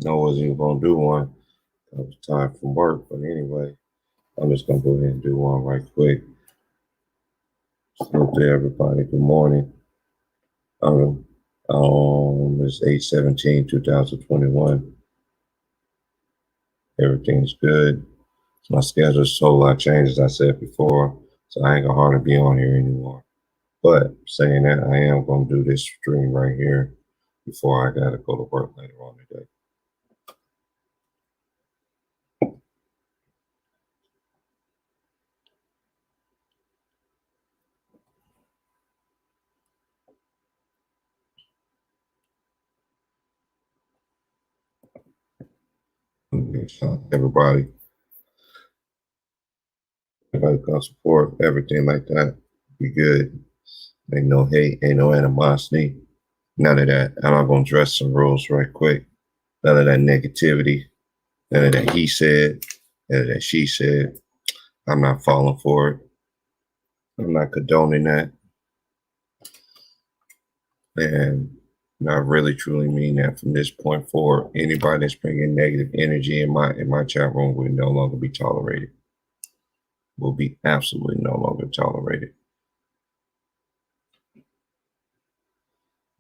I wasn't even going to do one. I was tired from work, but anyway, I'm just going to go ahead and do one right quick. Salute to everybody. Good morning. It's 8/17/2021. Everything's good. My schedule's so a lot changed, as I said before, so I ain't gonna hardly be on here anymore. But saying that, I am gonna do this stream right here before I gotta go to work later on today. Everybody gonna support everything like that. Be good. Ain't no hate, ain't no animosity, none of that. I'm not gonna address some rules right quick. None of that negativity, none of that he said, none of that she said. I'm not falling for it. I'm not condoning that. And I really truly mean that from this point forward, anybody that's bringing negative energy in my chat room will no longer be tolerated. Will be absolutely no longer tolerated.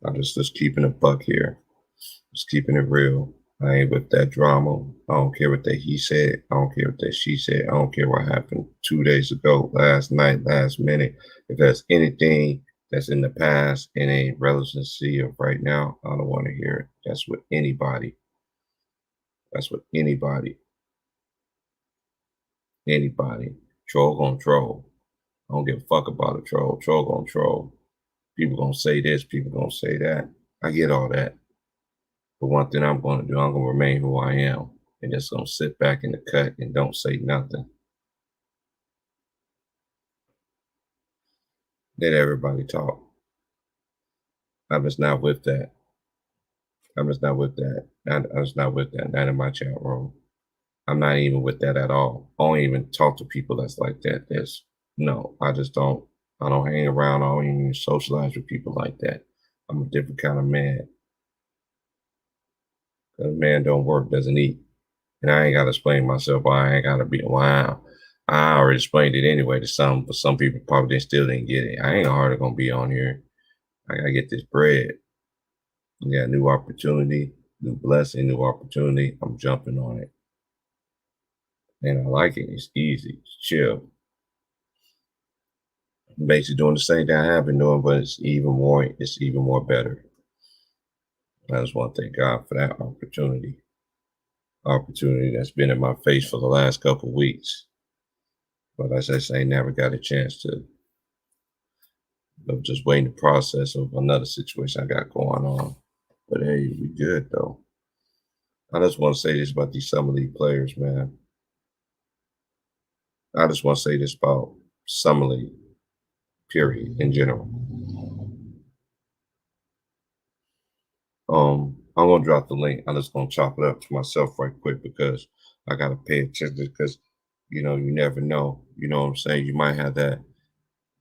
I'm just keeping a buck here. Just keeping it real. I ain't with that drama. I don't care what that he said. I don't care what that she said. I don't care what happened 2 days ago, last night, last minute. If there's anything that's in the past and ain't relevancy of right now, I don't want to hear it. That's with anybody. That's with anybody. Anybody. Troll gonna troll. I don't give a fuck about a troll. Troll gonna troll. People gonna say this, people gonna say that. I get all that. But one thing I'm gonna do, I'm gonna remain who I am and just gonna sit back in the cut and don't say nothing. Let everybody talk. I'm just not with that. I'm just not with that. I'm just not with that. Not in my chat room. I'm not even with that at all. I don't even talk to people that's like that. No, I just don't. I don't hang around. I don't even socialize with people like that. I'm a different kind of man. A man don't work, doesn't eat. And I ain't got to explain myself. I ain't got to be, wow. I already explained it anyway to some, but some people probably still didn't get it. I ain't hardly going to be on here. I got to get this bread. We got new opportunity, new blessing, new opportunity. I'm jumping on it. And I like it. It's easy. It's chill. I'm basically doing the same thing I have been doing, but it's even more better. I just want to thank God for that opportunity. Opportunity that's been in my face for the last couple of weeks. But as I say, never got a chance to. I'm just waiting the process of another situation I got going on. But hey, we good though. I just want to say this about some of these players, man. I just want to say this about Summer League, period, in general. I'm gonna drop the link. I'm just gonna chop it up to myself right quick because I gotta pay attention because you never know. You know what I'm saying? You might have that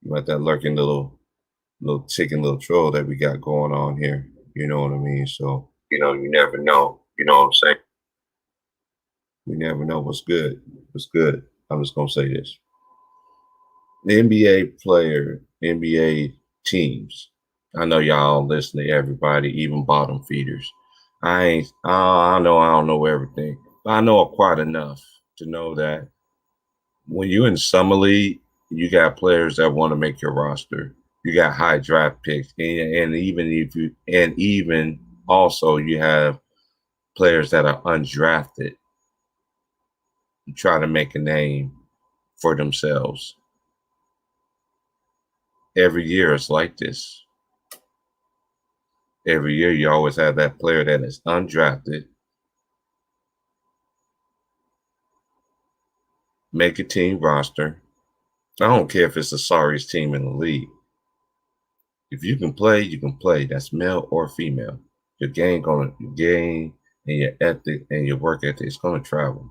lurking little chicken little troll that we got going on here. You know what I mean? So, you never know. You know what I'm saying? We never know what's good. What's good. I'm just gonna say this. The NBA teams. I know y'all listen to everybody, even bottom feeders. I don't know everything, but I know quite enough to know that when you're in summer league, you got players that want to make your roster. You got high draft picks, and even also you have players that are undrafted try to make a name for themselves. Every year it's like this. Every year you always have that player that is undrafted, make a team roster. I don't care if it's the sorriest team in the league. If you can play, you can play. That's male or female. Your game and your ethic and your work ethic is gonna travel.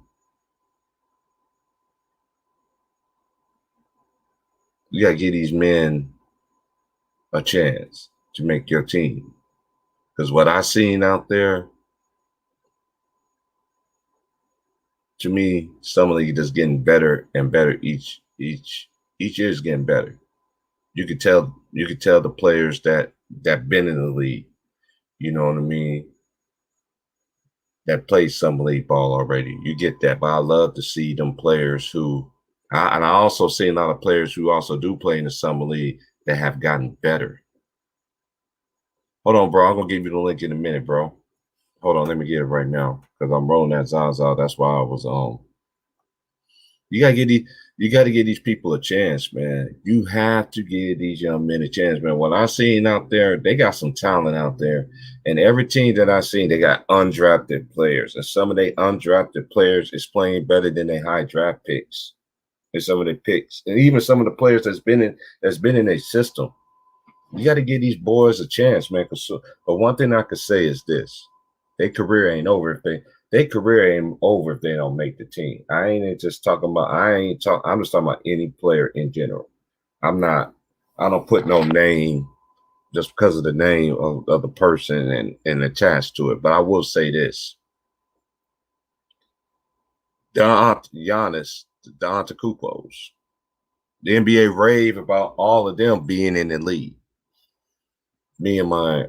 You gotta give these men a chance to make your team. Because what I seen out there, to me, Summer League is getting better and better each year is getting better. You could tell the players that been in the league, you know what I mean, that play summer league ball already. You get that. But I love to see them players and I also see a lot of players who also do play in the summer league that have gotten better. Hold on, bro. I'm gonna give you the link in a minute, bro. Hold on, let me get it right now because I'm rolling that Zaza. That's why I was on. You gotta give these people a chance, man. You have to give these young men a chance, man. What I seen out there, they got some talent out there. And every team that I seen, they got undrafted players. And some of the undrafted players is playing better than their high draft picks. And some of the picks. And even some of the players that's been in a system. You got to give these boys a chance, man. But one thing I could say is this: their career ain't over if they don't make the team. I'm just talking about any player in general. I don't put no name just because of the name of the person and attached to it. But I will say this: Giannis, the Antetokounmpos, the NBA rave about all of them being in the league. Me and my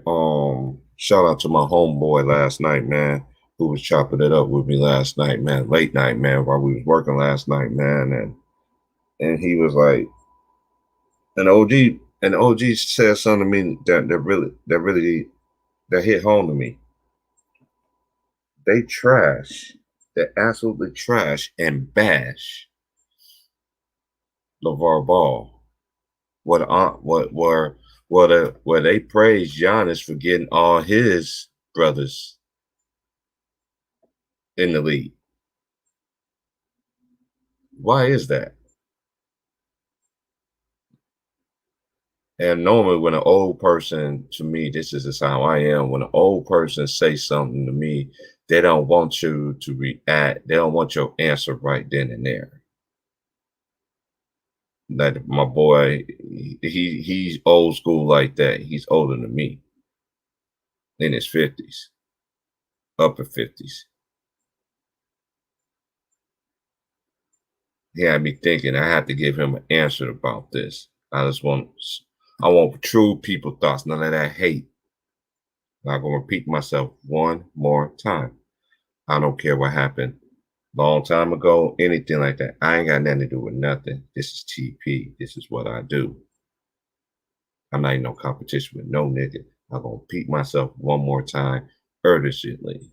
shout out to my homeboy last night, man, who was chopping it up with me last night, man, late night, man, while we was working last night, man, and he was like, an OG said something to me that hit home to me. They absolutely trash and bash LeVar Ball. Where they praise Giannis for getting all his brothers in the league. Why is that? And normally when an old person, to me, this is just how I am, when an old person says something to me, they don't want you to react. They don't want your answer right then and there. Like my boy, he's old school like that. He's older than me, in his 50s, upper 50s. He had me thinking I have to give him an answer about this. I want true people thoughts, none of that hate. I'm going to repeat myself one more time. I don't care what happened long time ago, anything like that. I ain't got nothing to do with nothing. This is TP. This is what I do. I'm not in no competition with no nigga. I'm going to repeat myself one more time, urgently.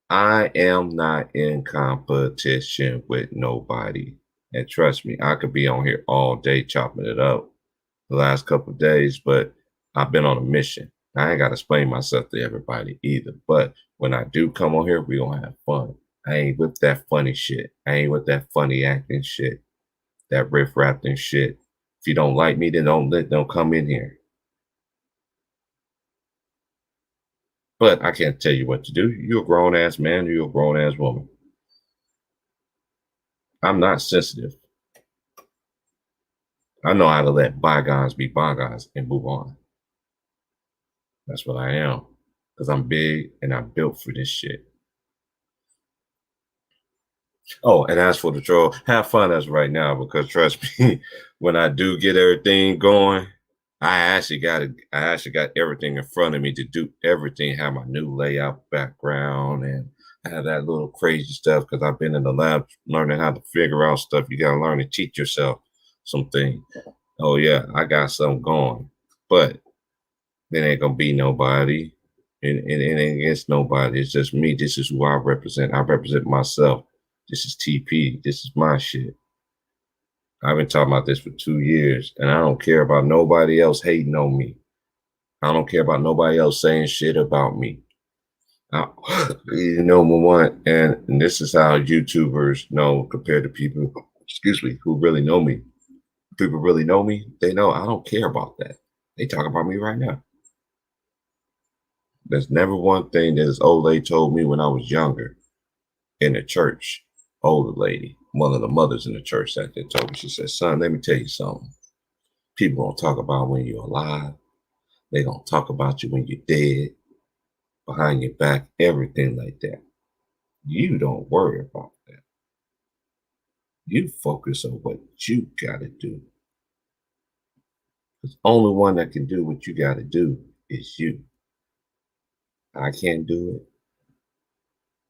I am not in competition with nobody. And trust me, I could be on here all day chopping it up the last couple of days, but I've been on a mission. I ain't got to explain myself to everybody either. But when I do come on here, we gonna have fun. I ain't with that funny shit. I ain't with that funny acting shit, that riff-rapping shit. If you don't like me, then don't come in here. But I can't tell you what to do. You're a grown-ass man, you're a grown-ass woman. I'm not sensitive. I know how to let bygones be bygones and move on. That's what I am. Because I'm big and I'm built for this shit. Oh, and as for the troll, have fun as right now because trust me, when I do get everything going, I actually got everything in front of me to do everything, have my new layout background and have that little crazy stuff because I've been in the lab learning how to figure out stuff. You gotta learn to teach yourself something. Oh yeah, I got something going. But there ain't gonna be nobody and it ain't against nobody. It's just me. This is who I represent. I represent myself. This is TP. This is my shit. I've been talking about this for 2 years, and I don't care about nobody else hating on me. I don't care about nobody else saying shit about me. Number one, and this is how YouTubers know compared to people, who really know me. People really know me. They know I don't care about that. They talk about me right now. There's never one thing that this old lady told me when I was younger in the church. Older lady, one of the mothers in the church that they told me, she said, son, let me tell you something. People gonna talk about when you're alive. They gonna talk about you when you're dead, behind your back, everything like that. You don't worry about that. You focus on what you got to do. The only one that can do what you got to do is you. I can't do it.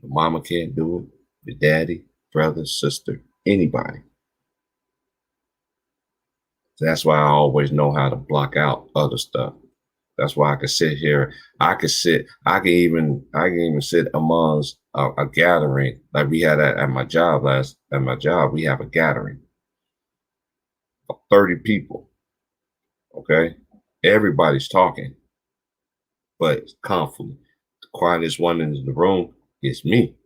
Your mama can't do it. Your daddy, brother, sister, anybody. That's why I always know how to block out other stuff. That's why I can sit here. I can even sit amongst a gathering like we had at my job we have a gathering of 30 people. Okay. Everybody's talking, but it's confident. The quietest one in the room is me.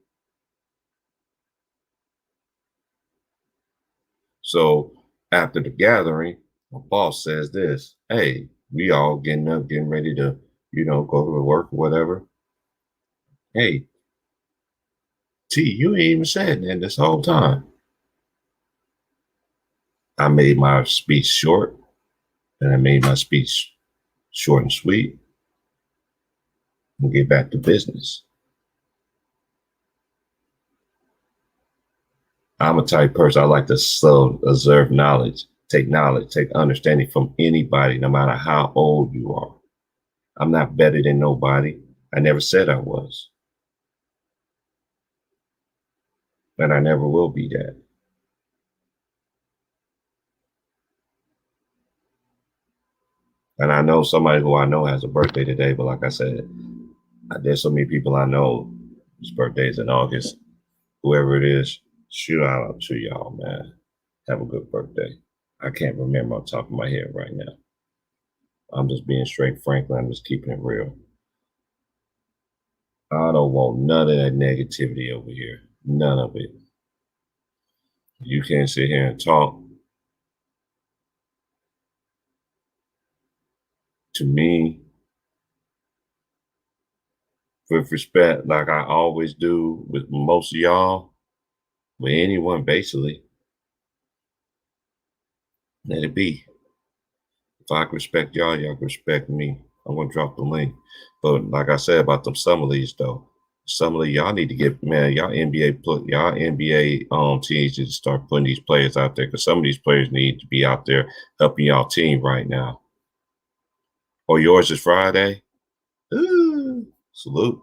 So after the gathering, my boss says this, hey, we all getting up, getting ready to, go to work or whatever. Hey, T, you ain't even said that this whole time. I made my speech short, and I made my speech short and sweet, and get back to business. I'm a type person, I like to observe knowledge, take understanding from anybody, no matter how old you are. I'm not better than nobody. I never said I was, and I never will be that. And I know somebody who I know has a birthday today, but like I said, there's so many people I know whose birthdays in August. Whoever it is, shoot out to y'all, man. Have a good birthday. I can't remember on top of my head right now. I'm just being straight frank. I'm just keeping it real. I don't want none of that negativity over here. None of it. You can't sit here and talk to me with respect like I always do with most of y'all, with anyone basically. Let it be. If I can respect y'all can respect me. I'm gonna drop the link. But like I said about them summer leagues though, some of y'all need to get, man, y'all NBA teams need to start putting these players out there because some of these players need to be out there helping y'all team right now. Oh, yours is Friday? Ooh, salute.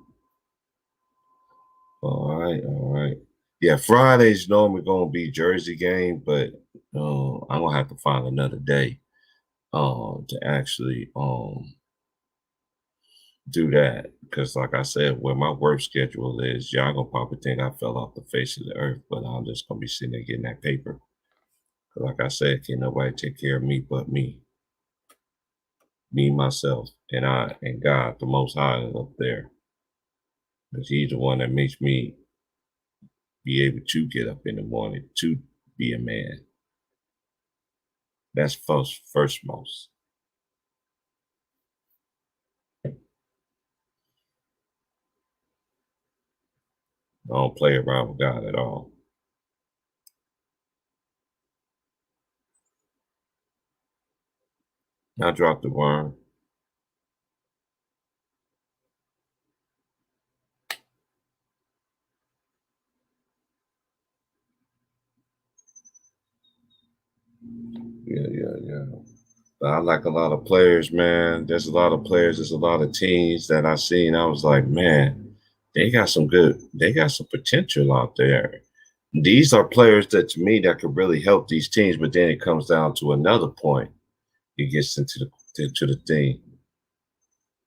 All right, all right. Yeah, Friday's normally gonna be Jersey game, but I'm gonna have to find another day to actually do that because like I said, where my work schedule is, y'all gonna probably think I fell off the face of the earth, but I'm just gonna be sitting there getting that paper. Like I said, can't nobody take care of me but me, myself, and I, and God, the Most High, is up there, because He's the one that makes me be able to get up in the morning to be a man. That's first most. I don't play around with God at all. I dropped the worm. Yeah. But I like a lot of players, man. There's a lot of players. There's a lot of teams that I seen. I was like, man, they got some potential out there. These are players that to me that could really help these teams. But then it comes down to another point. It gets into the thing.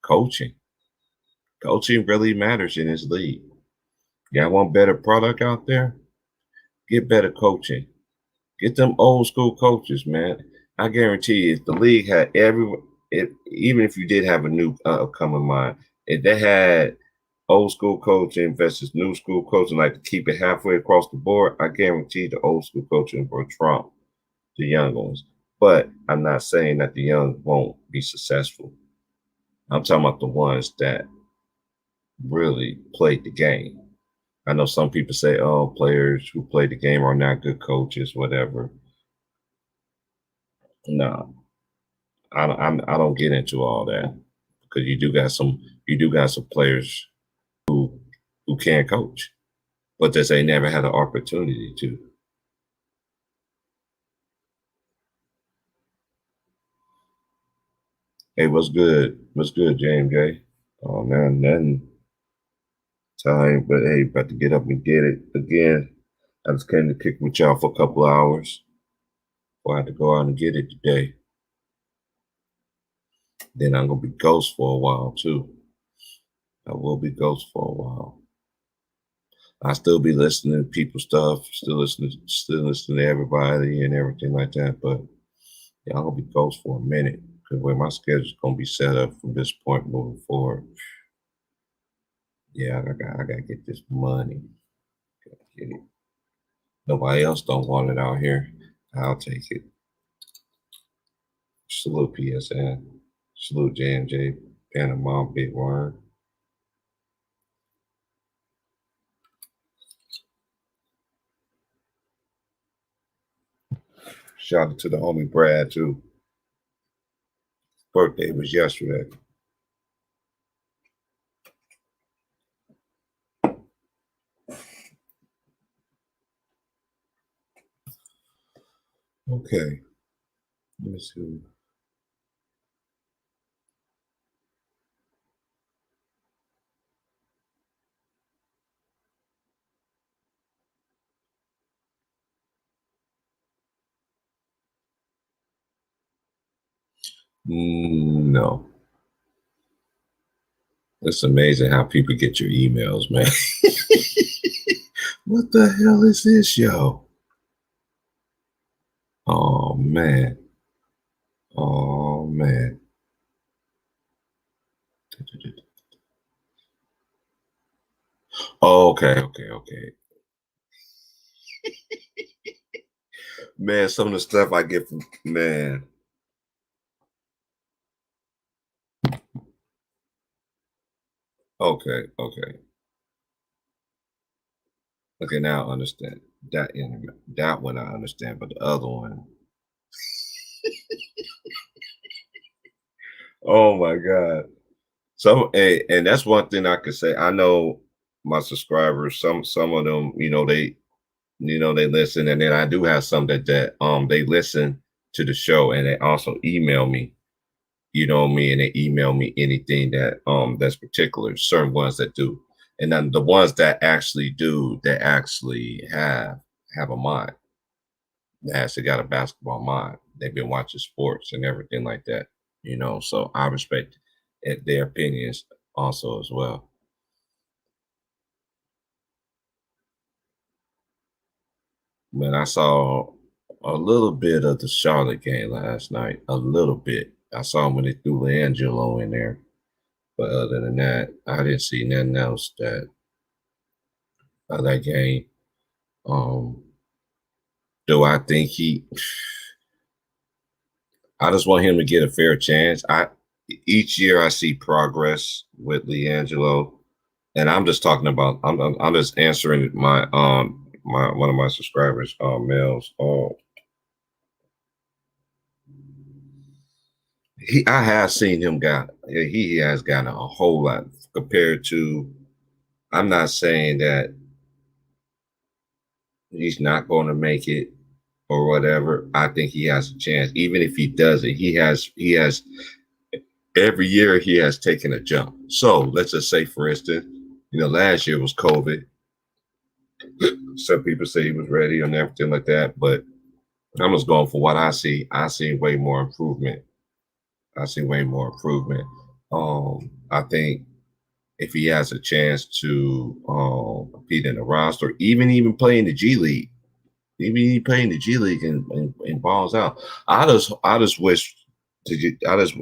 Coaching. Coaching really matters in this league. Y'all want better product out there? Get better coaching. Get them old school coaches, man. I guarantee you, if the league had even if you did have a new upcoming mind, if they had old school coaching versus new school coaching, like to keep it halfway across the board, I guarantee the old school coaching will trump the young ones. But I'm not saying that the young won't be successful. I'm talking about the ones that really played the game. I know some people say, oh, players who play the game are not good coaches, whatever. No, I don't get into all that because you do got some players who can coach. but just they never had an opportunity to. Hey, what's good? What's good, James J? Oh man, nothing time, but hey, about to get up and get it again. I just came to kick with y'all for a couple of hours. Before I had to go out and get it today. Then I'm gonna be ghost for a while too. I will be ghost for a while. I still be listening to people stuff, still listening to everybody and everything like that. But yeah, I'm gonna be ghost for a minute because where my schedule's gonna be set up from this point moving forward. Yeah, I gotta get this money. Gotta get it. Nobody else don't want it out here. I'll take it. Salute PSN. Salute J&J. Panama Big Wine. Shout out to the homie Brad too. Birthday was yesterday. Okay. Let me see. No. It's amazing how people get your emails, man. What the hell is this, yo? Oh man. Oh man. Oh, okay. Man, some of the stuff I get from man. Okay. Okay, now I understand. That one I understand, but the other one, oh my God. So and that's one thing I could say. I know my subscribers, some of them, they listen, and then I do have some that they listen to the show and they also email me, and they email me anything that's particular, certain ones that do. And then the ones that actually do, that actually have a mind. They actually got a basketball mind. They've been watching sports and everything like that, So I respect their opinions also as well. Man, I saw a little bit of the Charlotte game last night. A little bit. I saw when they threw Leangelo in there. But other than that, I didn't see nothing else that game. Um, do I think I just want him to get a fair chance. Each year I see progress with Leangelo, and I'm just talking about. I'm just answering my one of my subscribers mails. I have seen him he has gotten a whole lot compared to. I'm not saying that he's not going to make it or whatever. I think he has a chance. Even if he doesn't, he has every year he has taken a jump. So let's just say, for instance, last year was COVID. Some people say he was ready and everything like that, but I'm just going for what I see. I see way more improvement. I see way more improvement. I think if he has a chance to compete in the roster, even play in the G League, even he playing the G League and balls out. I just wish to get. I just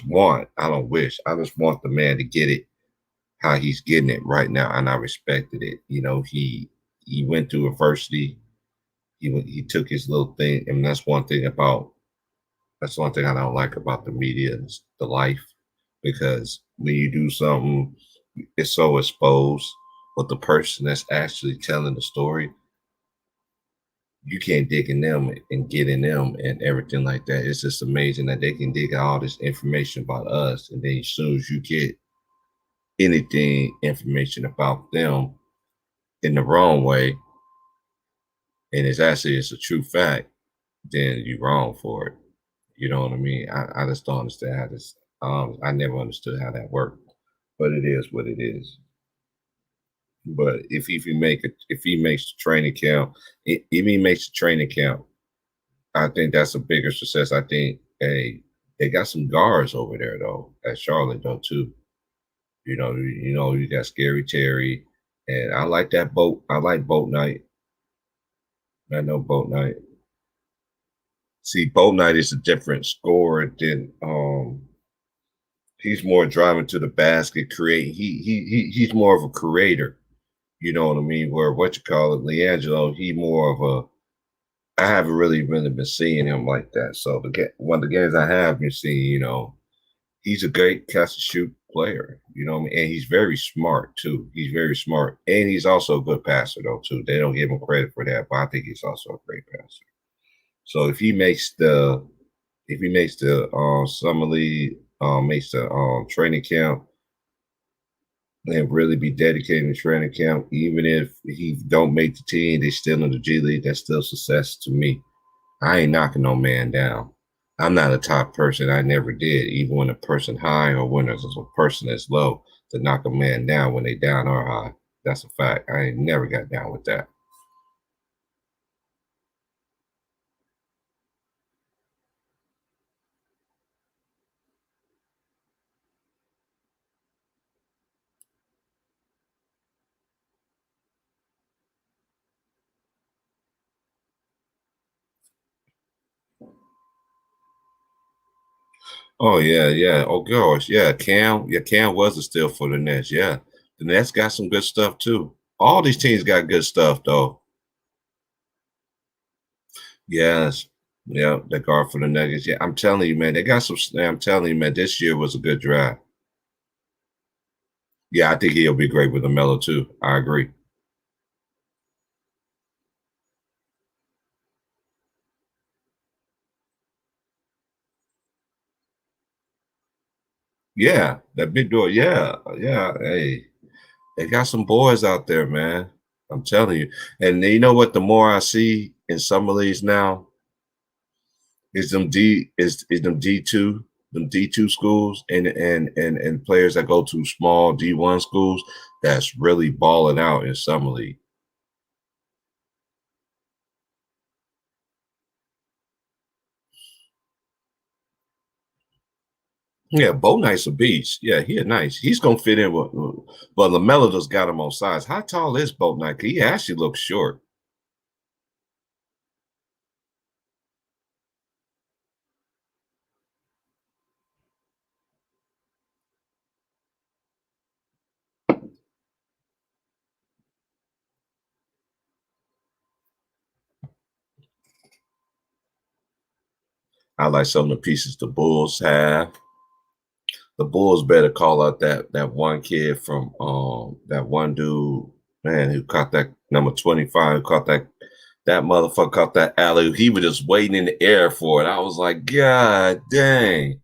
want. I don't wish. I just want the man to get it how he's getting it right now, and I respected it. He went through adversity. He took his little thing, and that's one thing I don't like about the media, is the life, because when you do something, it's so exposed. But the person that's actually telling the story, you can't dig in them and get in them and everything like that. It's just amazing that they can dig all this information about us, and then as soon as you get anything information about them, in the wrong way, and it's a true fact, then you're wrong for it. You know what I mean? I just don't understand how this. I never understood how that worked, but it is what it is. But if he makes the training camp, if he makes the training camp, I think that's a bigger success. I think they got some guards over there though at Charlotte though too. You got Scary Terry, and I like that boat. I like Boat Night. I know Boat Night. See, Boat Night is a different scorer than he's more driving to the basket, create. He's more of a creator. You know what I mean? Where what you call it, Leangelo, he more of a. I haven't really been seeing him like that. So one of the games I have been seeing, he's a great catch and shoot player. You know what I mean? And he's very smart too. He's very smart, and he's also a good passer though too. They don't give him credit for that, but I think he's also a great passer. So if he makes the summer league, makes the training camp, and really be dedicated to training camp, even if he don't make the team, they still in the G League. That's still success to me. I ain't knocking no man down. I'm not a top person. I never did, even when a person high or when there's a person that's low, to knock a man down when they down or high. That's a fact. I ain't never got down with that. Oh yeah, yeah. Oh gosh, yeah. Cam was a steal for the Nets. Yeah, the Nets got some good stuff too. All these teams got good stuff though. Yes, yeah. The guard for the Nuggets. Yeah, I'm telling you, man, they got some. I'm telling you, man, this year was a good draft. Yeah, I think he'll be great with Lamella too. I agree. Yeah, that big door. Yeah, yeah. Hey, they got some boys out there, man. I'm telling you. And you know what? The more I see in some of these now, is them D2 schools and players that go to small D1 schools that's really balling out in summer league. Yeah, Bo Knight's a beast. Yeah, he a nice. He's gonna fit in with, but Lamella just got him on size. How tall is Bo Knight? He actually looks short. I like some of the pieces the Bulls have. The Bulls better call out that one kid from that one dude, man, who caught that number 25, who caught that motherfucker caught that alley. He was just waiting in the air for it. I was like, God dang.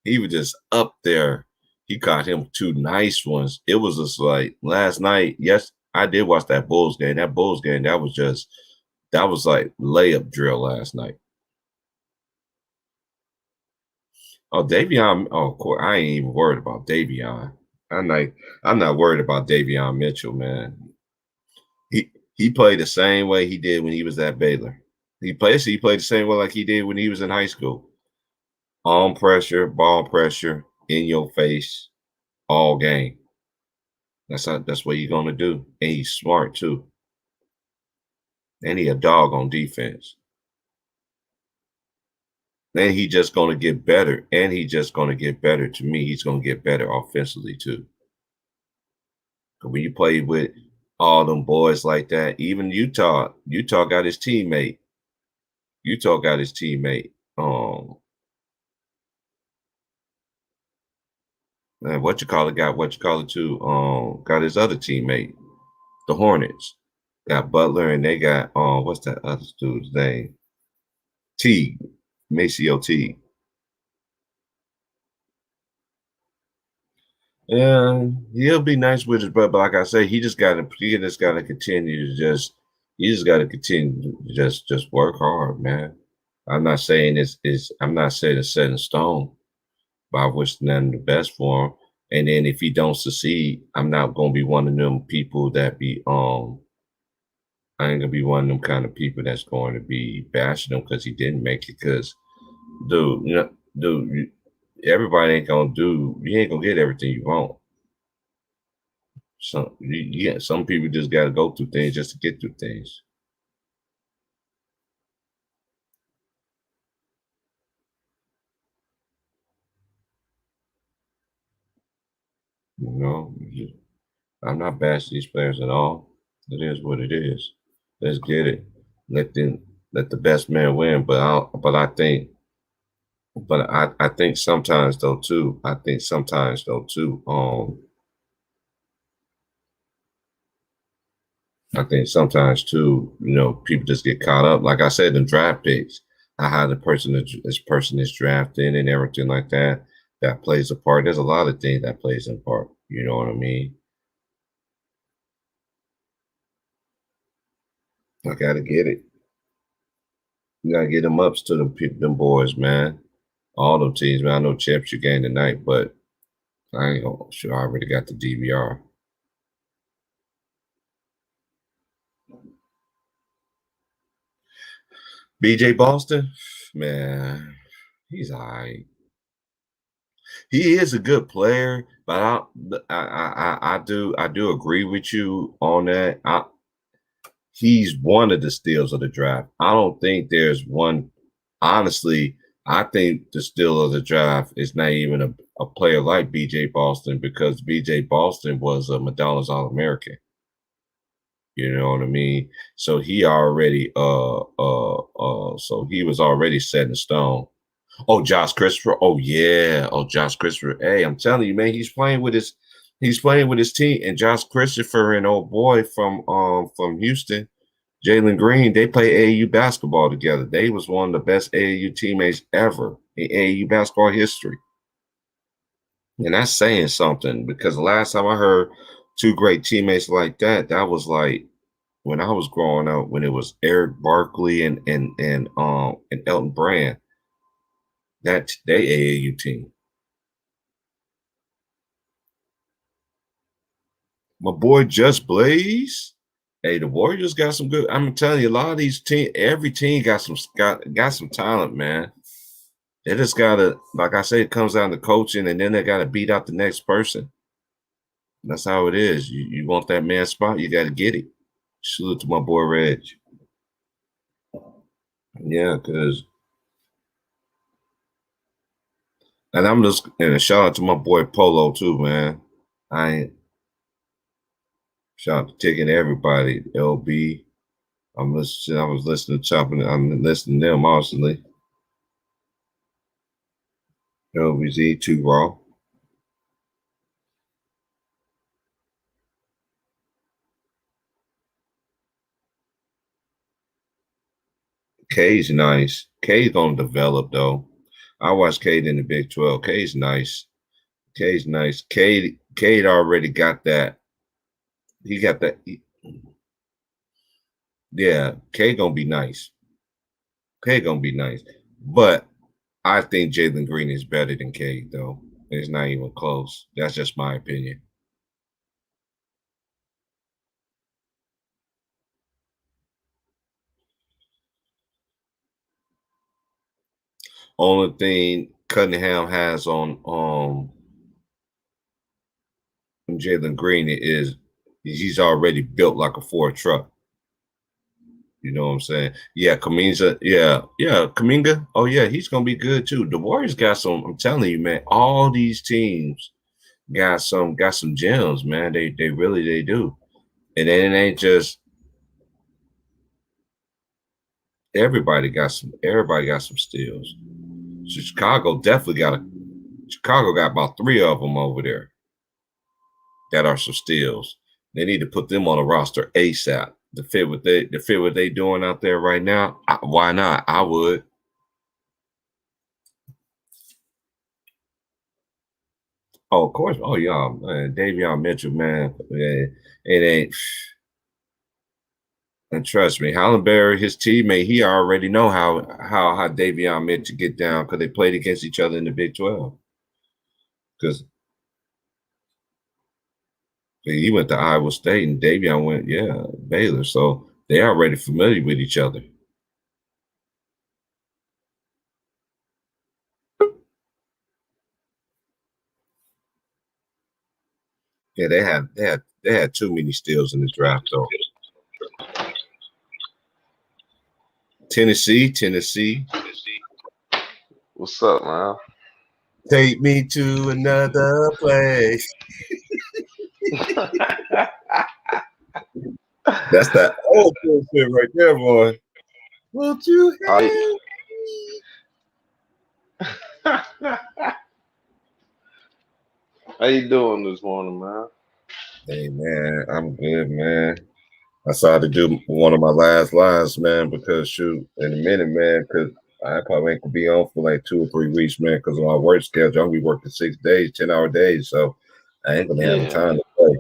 He was just up there. He caught him two nice ones. It was just like last night. Yes, I did watch that Bulls game. That Bulls game, that was like layup drill last night. Oh, Davion. Oh, of course, I ain't even worried about Davion. I'm not. I'm not worried about Davion Mitchell, man. He played the same way he did when he was at Baylor. He played the same way like he did when he was in high school. On pressure, ball pressure, in your face, all game. That's what you're gonna do. And he's smart too. And he a dog on defense. And he just gonna get better. And he just gonna get better. To me, he's gonna get better offensively too. When you play with all them boys like that, even Utah got his teammate. Utah got his teammate. Man, what you call it got what you call it too. Got his other teammate, the Hornets. Got Butler and they got what's that other dude's name? T. Maceo T. Yeah, he'll be nice with his brother, but like I say, he just gotta continue to just he just gotta continue to just work hard, man. I'm not saying it's set in stone, but I wish them the best for him. And then if he don't succeed, I'm not gonna be one of them people that be I ain't gonna be one of them kind of people that's going to be bashing him because he didn't make it. Because, dude, everybody ain't gonna do. You ain't gonna get everything you want. Some people just got to go through things just to get through things. You know, I'm not bashing these players at all. It is what it is. Let's get it. Let them let the best man win. But I think sometimes though too. I think sometimes though too. I think sometimes too, people just get caught up. Like I said, in draft picks, how this person is drafted and everything like that, that plays a part. There's a lot of things that plays a part. You know what I mean? I gotta get it. You gotta get them ups to them people, them boys, man. All them teams, man. I know championship game tonight, but I ain't gonna sure I already got the DVR. BJ Boston, man, he's all right. He is a good player, but I do agree with you on that. He's one of the steals of the draft. I don't think there's one. Honestly, I think the steal of the draft is not even a player like BJ Boston because BJ Boston was a McDonald's All American. You know what I mean? So so he was already set in stone. Oh, Josh Christopher. Oh yeah. Oh, Josh Christopher. Hey, I'm telling you, man, he's playing with his team. And Josh Christopher and old boy from Houston, Jalen Green, they play AAU basketball together. They was one of the best AAU teammates ever in AAU basketball history. And that's saying something because the last time I heard two great teammates like that, that was like when I was growing up, when it was Eric Barkley and Elton Brand. That they AAU team. My boy Just Blaze. Hey, the Warriors got some good. I'm telling you, a lot of these every team got some talent, man. They just gotta, like I say, it comes down to coaching, and then they gotta beat out the next person. That's how it is. You want that man spot, you gotta get it. Salute to my boy Reg. Yeah, because and a shout out to my boy Polo too, man. I ain't shout out to taking everybody. LB. I was listening to chopping. I'm listening to them honestly. LBZ too raw. K's nice. K's gonna develop though. I watched Cade in the Big 12. K's nice. K's nice. Cade already got that. He got that. Yeah, Cade gonna be nice. Cade gonna be nice. But I think Jalen Green is better than Cade though. It's not even close. That's just my opinion. Only thing Cunningham has on Jalen Green is he's already built like a Ford truck. You know what I'm saying? Yeah, Kaminga. Yeah, Kaminga. Oh yeah, he's gonna be good too. The Warriors got some. I'm telling you, man. All these teams got some gems, man. They really they do. And then it ain't just everybody got some steals. So Chicago got about three of them over there that are some steals. They need to put them on a roster ASAP to fit what they doing out there right now. Why not? I would. Oh, of course. Oh, yeah, man. Davion Mitchell, man. It ain't. And trust me, Hallenberry, his teammate, he already know how Davion Mitchell get down because they played against each other in the Big 12. Because he went to Iowa State and Davion went, Baylor. So they already familiar with each other. Yeah, they had too many steals in the draft though. Tennessee. What's up, man? Take me to another place. That's that old bullshit right there, boy. Won't you help me? How you doing this morning, man? Hey, man, I'm good, man. I decided to do one of my last lives, man, because shoot, in a minute, man, because I probably ain't gonna be on for like 2 or 3 weeks, man, because of my work schedule. I'm gonna be working 6 days, 10-hour days, so I ain't gonna have the time to play.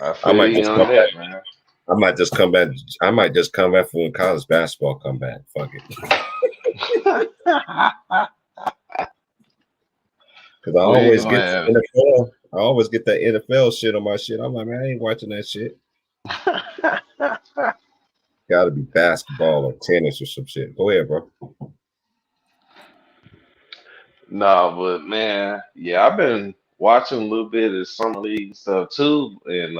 I feel you on that, man. I might just come back. I might just come back for when college basketball come back. Fuck it. Because I always get NFL. I always get that NFL shit on my shit. I'm like, man, I ain't watching that shit. Got to be basketball or tennis or some shit. Go ahead, bro. Nah, but man, yeah, I've been watching a little bit of summer league stuff too, and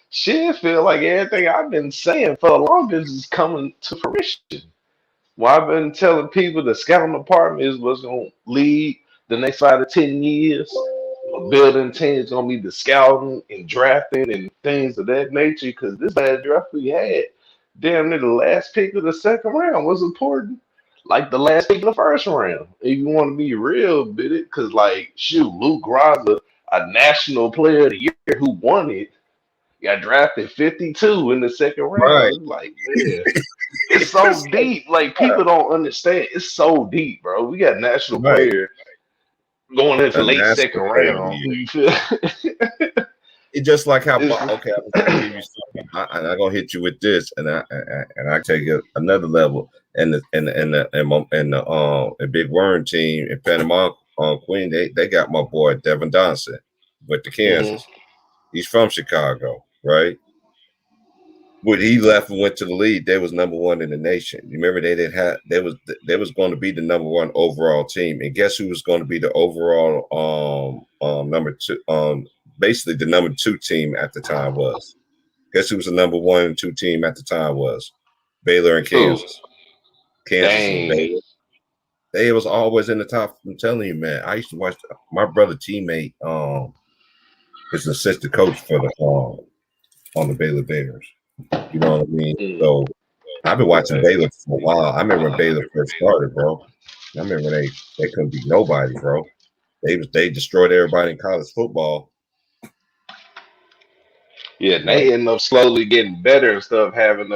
shit, feel like everything I've been saying for a long bit is coming to fruition. Well, I've been telling people the scouting department is what's gonna lead the next 5 to 10 years. Building teams gonna be the scouting and drafting and things of that nature. Because this last draft we had, damn near the last pick of the second round was important. Like the last pick of the first round. If you want to be real, bit it, because like shoot, Luke Graza, a national player of the year who won it, got drafted 52 in the second Right. round. It's like, man, it's so deep. Like people don't understand. It's so deep, bro. We got national player going into A late national second player of the round. year. You feel? It's just like how. Okay, I'm gonna give you something. I'm gonna hit you with this, and I take it another level. And the Big Worm team in Panama, Queen, they got my boy Devin Johnson with the Kansas. He's from Chicago, right? When he left and went to the league, they was number one in the nation. You remember they was going to be the number one overall team, and guess who was going to be the overall number two basically the number 2 team at the time was. Guess who was the number 1 and 2 team at the time was? Baylor and Kansas. Kansas and Baylor. They was always in the top. I'm telling you, man. I used to watch my brother teammate is an assistant coach for the on the Baylor Bears. You know what I mean? So I've been watching Baylor for a while. I remember when Baylor first started, bro. I remember they couldn't beat nobody, bro. They destroyed everybody in college football. Yeah, they end up slowly getting better and stuff. Having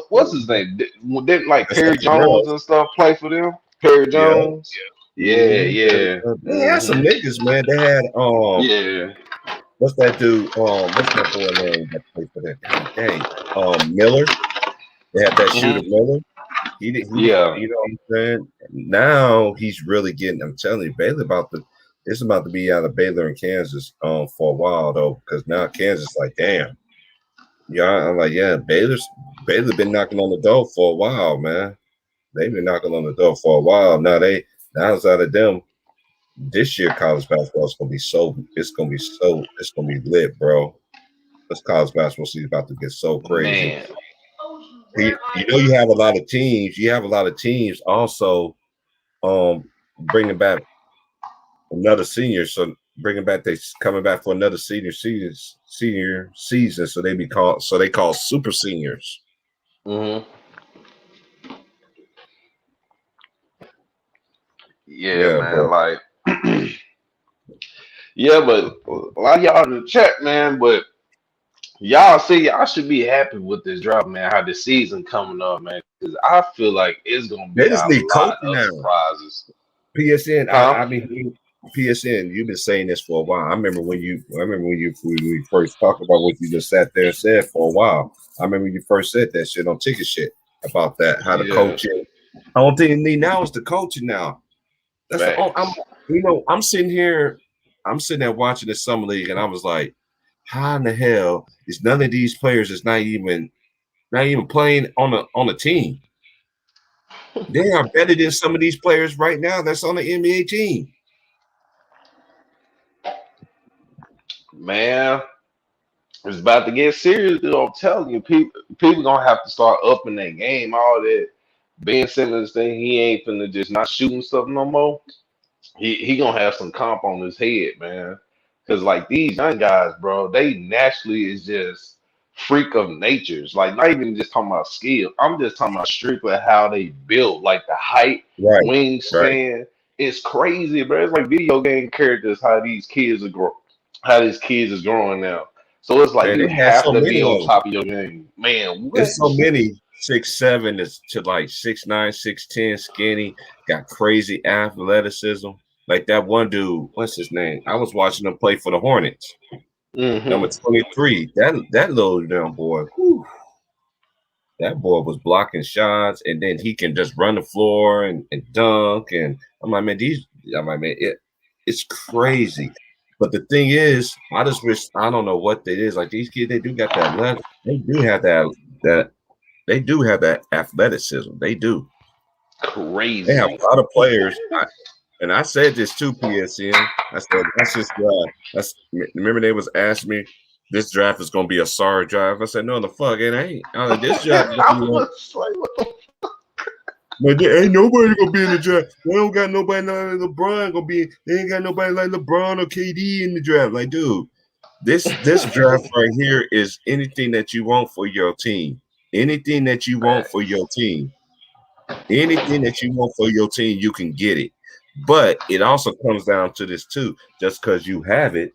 what's his name? Didn't like Perry Jones and stuff play for them? Perry Jones. Yeah. They had some niggas, man. They had what's that dude? What's my boy name that played for them? God dang. Miller. They had that shooter Miller. He you know what I'm saying? Now he's really getting. I'm telling you, Baylor it's about to be out of Baylor and Kansas for a while though, because now Kansas like, damn. Yeah, I'm like, yeah, Baylor been knocking on the door for a while, man. They've been knocking on the door for a while. Now it's out of them. This year college basketball is it's gonna be lit, bro. This college basketball season about to get so crazy. Man. You have a lot of teams. You have a lot of teams also bringing back another senior. So they coming back for another senior season. So they call super seniors. Yeah, man. Bro. Like, yeah, but a lot of y'all in the chat, man. But y'all should be happy with this drop, man. How the season coming up, man. Because I feel like it's gonna be a lot of surprises. PSN. I mean, PSN, you've been saying this for a while. When we first talked about what you just sat there and said for a while. I remember you first said that shit on Ticket Shit about that, how the Yeah, coaching. I don't think need now is the coaching now. That's the I'm facts. I'm sitting there watching the summer league, and I was like, how in the hell is none of these players is not even playing on a team? They are better than some of these players right now that's on the NBA team. Man, it's about to get serious, dude. I'm telling you, people gonna have to start upping their game. All that Ben Simmons thing, he ain't finna just not shooting stuff no more. He gonna have some comp on his head, man. Cause like these young guys, bro, they naturally is just freak of natures. Like not even just talking about skill. I'm just talking about strictly how they built, like the height, Right, right. wingspan. It's crazy, bro. It's like video game characters. How these kids is growing now. So it's like Man, you they had have so to be many on of them. top of your game, man. What? It's so many 6'7" to like 6'9", 6'10", skinny, got crazy athleticism. Like that one dude, what's his name? I was watching him play for the Hornets. Number Hmm. 23. That little damn boy. Whew, that boy was blocking shots, and then he can just run the floor and dunk. And I'm like, man, it's crazy. But the thing is, I just wish I don't know what it is. Like these kids, they do got that left. They do have that they do have that athleticism. They do. They have Crazy. a lot of players. And I said this to PSN. I said that's just that's remember they was asking me this draft is gonna be a sorry draft. I said no, the fuck it ain't. This draft is I gonna be was like, what the but there ain't nobody gonna be in the draft. They don't got nobody like LeBron gonna be. They ain't got nobody like LeBron or KD in the draft. Like, dude, this draft right here is anything that you want for your team. Anything that you want for facts. your team. Anything that you want for your team, you can get it. But it also comes down to this too. Just because you have it,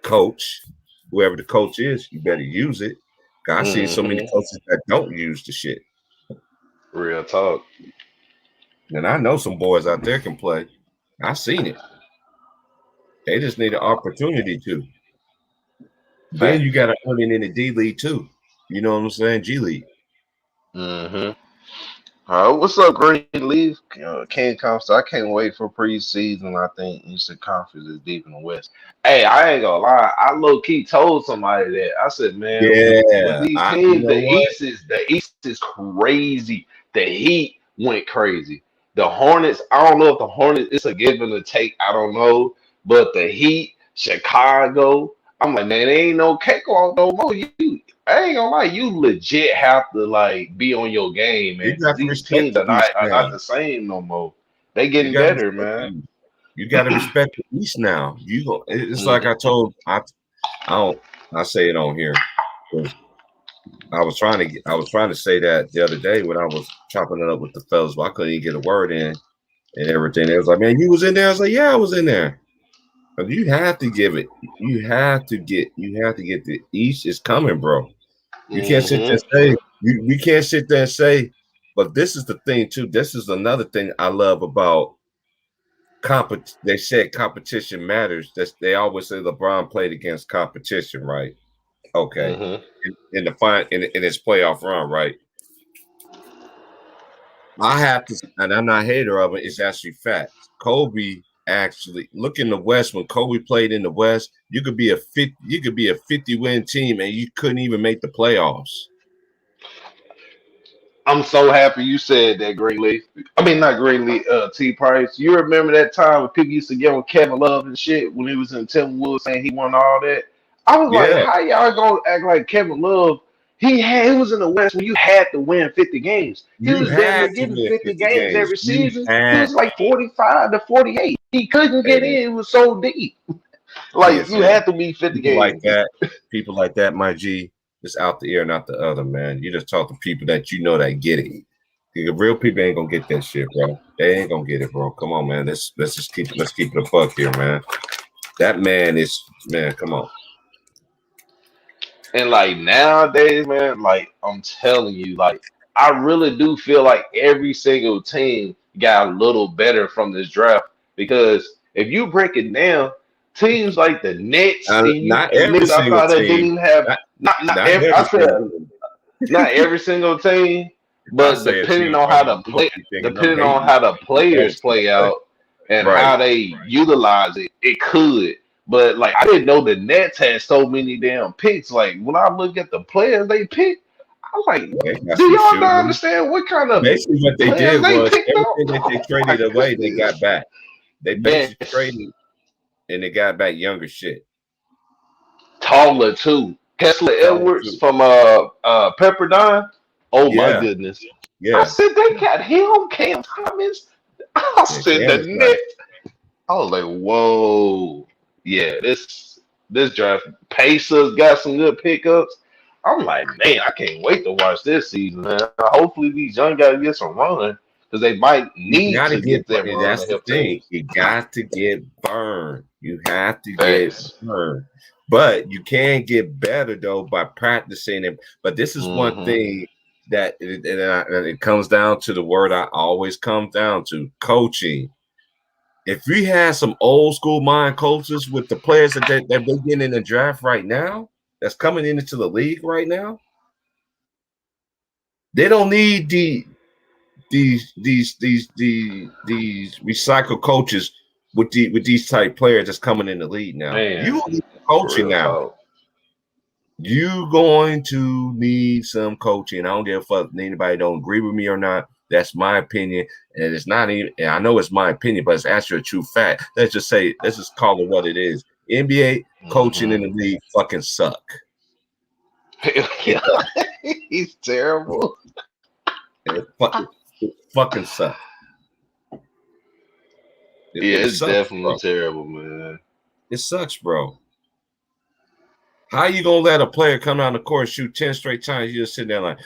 coach, whoever the coach is, you better use it. I've seen so many Hmm. coaches that don't use the shit. Real talk. And I know some boys out there can play. I've seen it. They just need an opportunity to. Then you Facts. got to earn it in the D League too. You know what I'm saying? G League. Hmm. What's up, Greenleaf? Ken Comstock. I can't wait for preseason. I think Eastern Conference is deep in the West. Hey, I ain't gonna lie. I low key told somebody that. I said, man, with Yeah. these You teams, know what? The East is crazy. The Heat went crazy. The Hornets. I don't know if the Hornets. It's a give and a take. I don't know. But the Heat, Chicago. I'm like, man, they ain't no cakewalk no more. I ain't gonna lie, you legit have to like be on your game, You man, because got to these respect teams the East are now. not the same no more. They You getting got to better, respect the man. East. You got to respect the East now. It's like Hmm. I don't I say it on here because I was trying to say that the other day when I was chopping it up with the fellas, but I couldn't even get a word in and everything. They was like, man, you was in there. I was like, yeah, I was in there. But you have to give it. You have to get the East is coming, bro. You can't sit there Hmm. and say you can't sit there and say, but this is the thing too. This is another thing I love about they said competition matters. They always say LeBron played against competition, right? Okay. Hmm. In the fine in his playoff run, right? I have to, and I'm not a hater of it. It's actually facts. Kobe actually look in the West when Kobe played in the West. You could be a 50-win team and you couldn't even make the playoffs. I'm so happy you said that, Greenleaf. I mean, not Greenleaf, T Price. You remember that time when people used to get on Kevin Love and shit when he was in Timberwolves saying he won all that? I was like, Yeah, how y'all gonna act like Kevin Love? He was in the West when you had to win 50 games. He you was damn near had to getting win 50 50 games games. every You season. He had was like 45 to 48. He couldn't hey get man, in. It was so deep. Like you PSN. had to be 50 People like games. that, people like that, my G, it's out the ear, not the other, man. You just talk to people that you know that get it. The real people ain't gonna get that shit, bro. They ain't gonna get it, bro. Come on, man. Let's keep it a buck here, man. That man is man. Come on. And like nowadays, man, like I'm telling you, like I really do feel like every single team got a little better from this draft because if you break it down, teams like the Nets and you Not and every niggas single outside that didn't team. even have Not, not not every every I said single team. not every single team, I but say a team probably you thinking I'm depending on hating. how the players play out and Right. how they utilize it, it could. But like I didn't know the Nets had so many damn picks. Like when I look at the players they picked, I'm like, They got do some y'all not shooting. understand what kind of Basically, what they players did they was picked up? everything that they Oh my traded away, they goodness. got back. They basically Yes. traded and they got back younger shit. Taller too. Kessler Taller Edwards too. from Pepperdine. Oh my Yeah, goodness. I yeah, said they got him, Cam Thomas. I yeah. said Cam the was nice. Nets. I was like, whoa. Yeah, this draft Pacers got some good pickups. I'm like, man, I can't wait to watch this season, man. Hopefully these young guys get some run because they might You need gotta to get. get that run That's to the help thing. teams. You got to get burned. You have to get Thanks. burned. But you can get better though by practicing it. But this is one Mm-hmm. thing that it comes down to the word I always come down to: coaching. If we had some old school mind coaches with the players that they're getting in the draft right now, that's coming into the league right now, they don't need these recycled coaches with these type players that's coming in the league now. Man, You need coaching real now. talk. You going to need some coaching. I don't give a fuck if anybody don't agree with me or not. That's my opinion, and it's not even. And I know it's my opinion, but it's actually a true fact. Let's just call it what it is. NBA coaching in Mm-hmm. the league fucking suck. It Yeah, does. he's terrible. It fucking sucks. Yeah, It it's sucks, definitely bro. terrible, man. It sucks, bro. How you gonna let a player come down the court and shoot 10 straight times? You just sitting there like,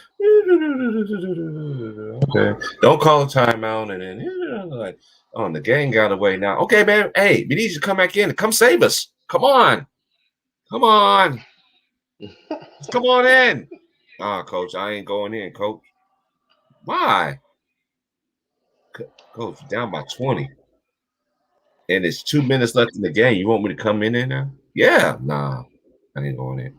okay, don't call a timeout, and then like, oh, the game got away now. Okay, man, hey, we need you to come back in and come save us. Come on, come on, just come on in. Coach, I ain't going in, coach. Why? Coach, down by 20. And it's 2 minutes left in the game. You want me to come in there now? Yeah, nah, I ain't going in.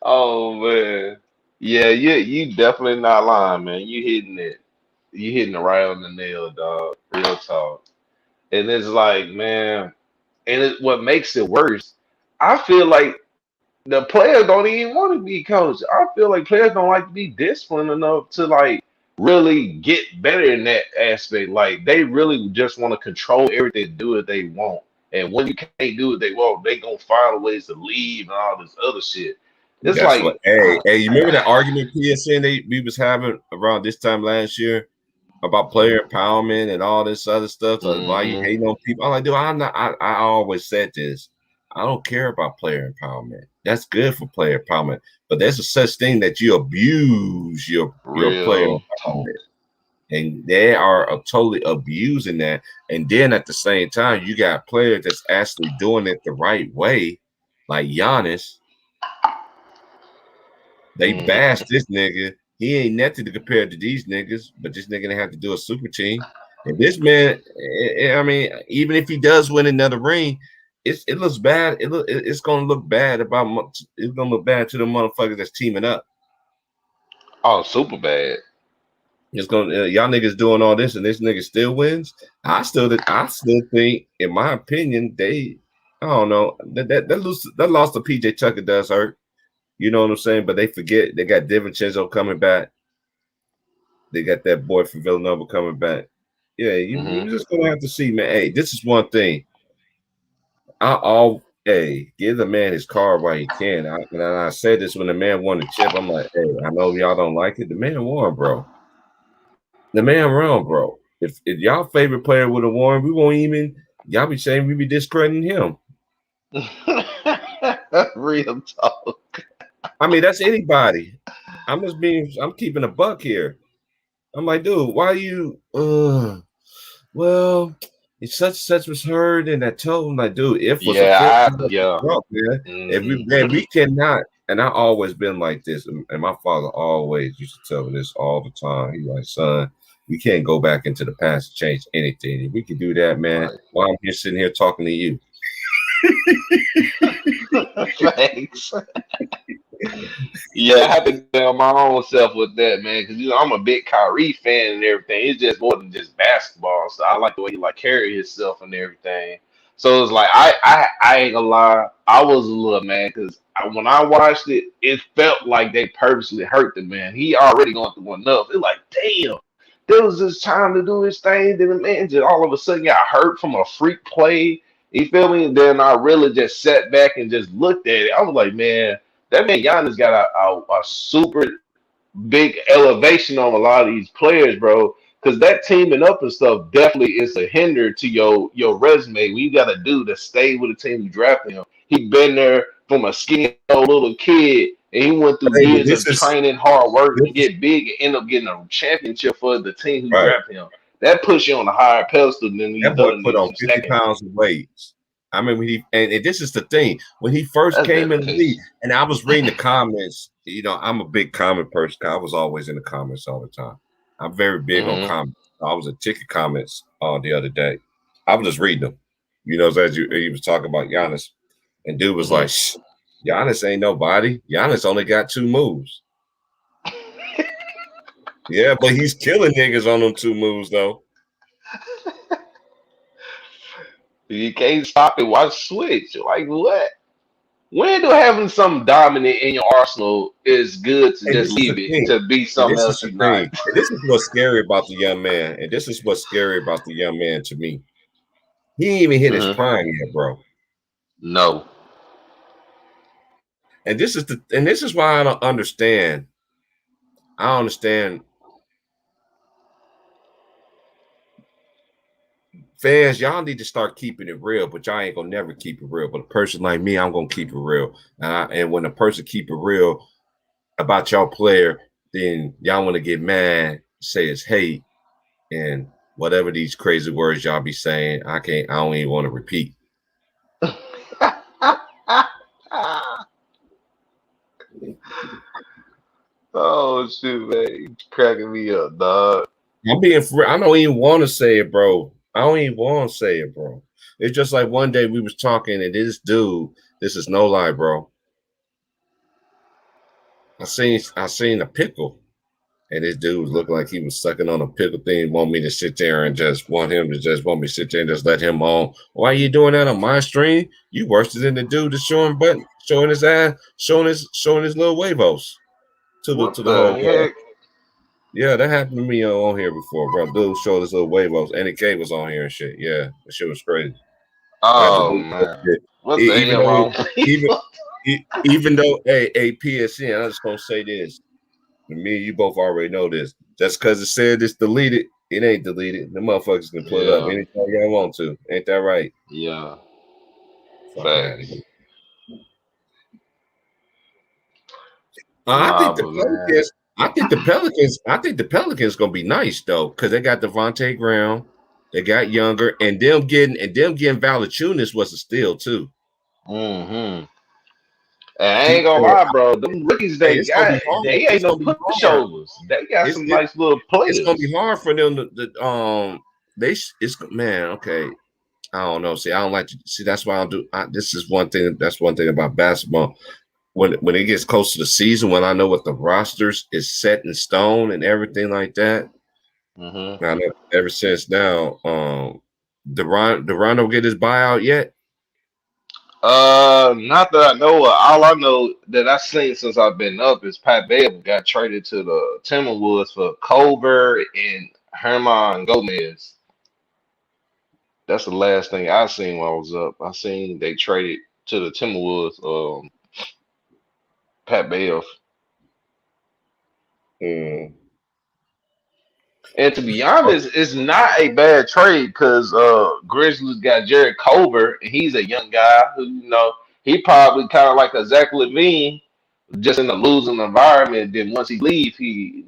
Oh man, yeah, you definitely not lying, man. You hitting it right on the nail, dog. Real talk. And it's like, man, what makes it worse, I feel like the players don't even want to be coached. I feel like players don't like to be disciplined enough to like really get better in that aspect. Like they really just want to control everything, do what they want. And when you can't do what they want, they gonna find ways to leave and all this other shit. It's That's what. like, Hey, you remember that argument PSN we was having around this time last year about player empowerment and all this other stuff? So why you mhm, hating on people? I'm like, dude, I'm not. I always said this. I don't care about player empowerment. That's good for player empowerment, but there's a such thing that you abuse your player real talk. empowerment, and they are totally abusing that. And then at the same time, you got players that's actually doing it the right way, like Giannis. They Mhm. bash this nigga. He ain't nothing to compare to these niggas, but this nigga have to do a super team. And this man, I mean, even if he does win another ring, it looks bad. It's gonna look bad it's gonna look bad to the motherfuckers that's teaming up. Oh, super bad. It's gonna y'all niggas doing all this and this nigga still wins. I still think, in my opinion, I don't know that loss to PJ Tucker does hurt. You know what I'm saying? But they forget they got DiVincenzo coming back. They got that boy from Villanova coming back. Yeah, you Hmm. just gonna have to see, man. Hey, this is one thing. Hey, give the man his card while he can. I said this when the man won the chip. I'm like, hey, I know y'all don't like it. The man won, bro. The man won, bro. If y'all favorite player would have won, we won't even y'all be saying we be discrediting him. Real talk. I mean, that's anybody. I'm keeping a buck here. I'm like, dude, why you well, it's such was heard, and I told him, like, dude, if was a fit, Yeah, yeah. drunk, man. If Hmm. we cannot. and I always been like this. And my father always used to tell me this all the time. He's like, son, we can't go back into the past to change anything. If we can do that, man, Right. while I'm here sitting here talking to you. Thanks. Yeah, I have to tell my own self with that, man, because I'm a big Kyrie fan and everything. It's just more than just basketball. So I like the way he like carry himself and everything. So it's like I ain't gonna lie, I was a little mad because when I watched it, it felt like they purposely hurt the man. He already going through enough. It's like, damn, there was this time to do his thing, then the man just all of a sudden got hurt from a freak play. You feel me? Then I really just sat back and just looked at it. I was like, man. That man Giannis got a super big elevation on a lot of these players, bro. Because that teaming up and stuff definitely is a hinder to your resume. When you got a dude that stayed with the team who drafted him. He been there from a skinny old little kid, and he went through Hey, but years of training, hard work to get big and end up getting a championship for the team who right. drafted him. That puts you on a higher pedestal than when you That boy done put on some 50 second. pounds of weight. I mean, when he and this is the thing. When he first That's came in the league, dedication. and I was reading the comments, I'm a big comment person. I was always in the comments all the time. I'm very big on Hmm. comments. I was in ticket comments the other day. I was just reading them. As he was talking about Giannis, and dude was Hmm. like, Shh, Giannis ain't nobody. Giannis only got 2 moves. Yeah, but he's killing niggas on them 2 moves, though. You can't stop it. Watch switch. Like what? When do having something dominant in your arsenal is good to And just this is the leave it thing. to be And something this is else the you're not? thing. And this is what's scary about the young man. And this is what's scary about the young man to me. He ain't even hit his Hmm. prime yet, bro. No. And this is why I don't understand. I don't understand fans. Y'all need to start keeping it real, but y'all ain't gonna never keep it real. But a person like me, I'm gonna keep it real. And when a person keep it real about y'all player, then y'all want to get mad, say it's hate, and whatever these crazy words y'all be saying, I don't even want to repeat. Oh shoot, man, you cracking me up, dog. I'm being free. I don't even want to say it, bro. I don't even want to say it, bro. It's just like one day we was talking, and this dude, this is no lie, bro. I seen a pickle, and this dude was looking like he was sucking on a pickle thing. Want me to sit there and just want him to just want me to sit there and just let him on. Why are you doing that on my stream? You worse than the dude that's showing his ass, showing his little huevos to the What to the the whole world. heck? Yeah, that happened to me on here before, bro. Dude showed his little huevos. Andy K was on here and shit. Yeah, that shit was crazy. I had to Oh lose that man, shit. what the Even hell though, wrong with even people? even though, hey, PSN, I just gonna say this. And me and you both already know this. Just because it said it's deleted, it ain't deleted. The motherfuckers can pull it up Yeah, anytime y'all want to. Ain't that right? yeah, Fuck out of facts. here. I Nah, think the but man, Pelicans. I think the Pelicans gonna be nice though, because they got Devontae Graham, they got younger, and them getting Valachunas was a steal too. hmm. And I He ain't gonna said, lie, bro. Them rookies "Hey, they it's gonna got, be hard. they It's ain't no gonna be hard. pushovers. They got It's some it, nice little it's gonna be players. hard for them to. It's man. Okay, I don't know. See, I don't like to see. That's why I don't do. This is one thing. That's one thing about basketball. When it gets close to the season, when I know what the rosters is set in stone and everything like that. Hmm. I know ever since now, Deron don't get his buyout yet. Not that I know of. All I know that I seen since I've been up is Pat Bev got traded to the Timberwolves for Colbert and Herman Gomez. That's the last thing I seen while I was up. I seen they traded to the Timberwolves. Pat Bev. Mm. And to be Oh, honest, it's not a bad trade because Grizzlies got Jared Colbert, and he's a young guy who, he probably kind of like a Zach LaVine, just in a losing environment. Then once he leaves, he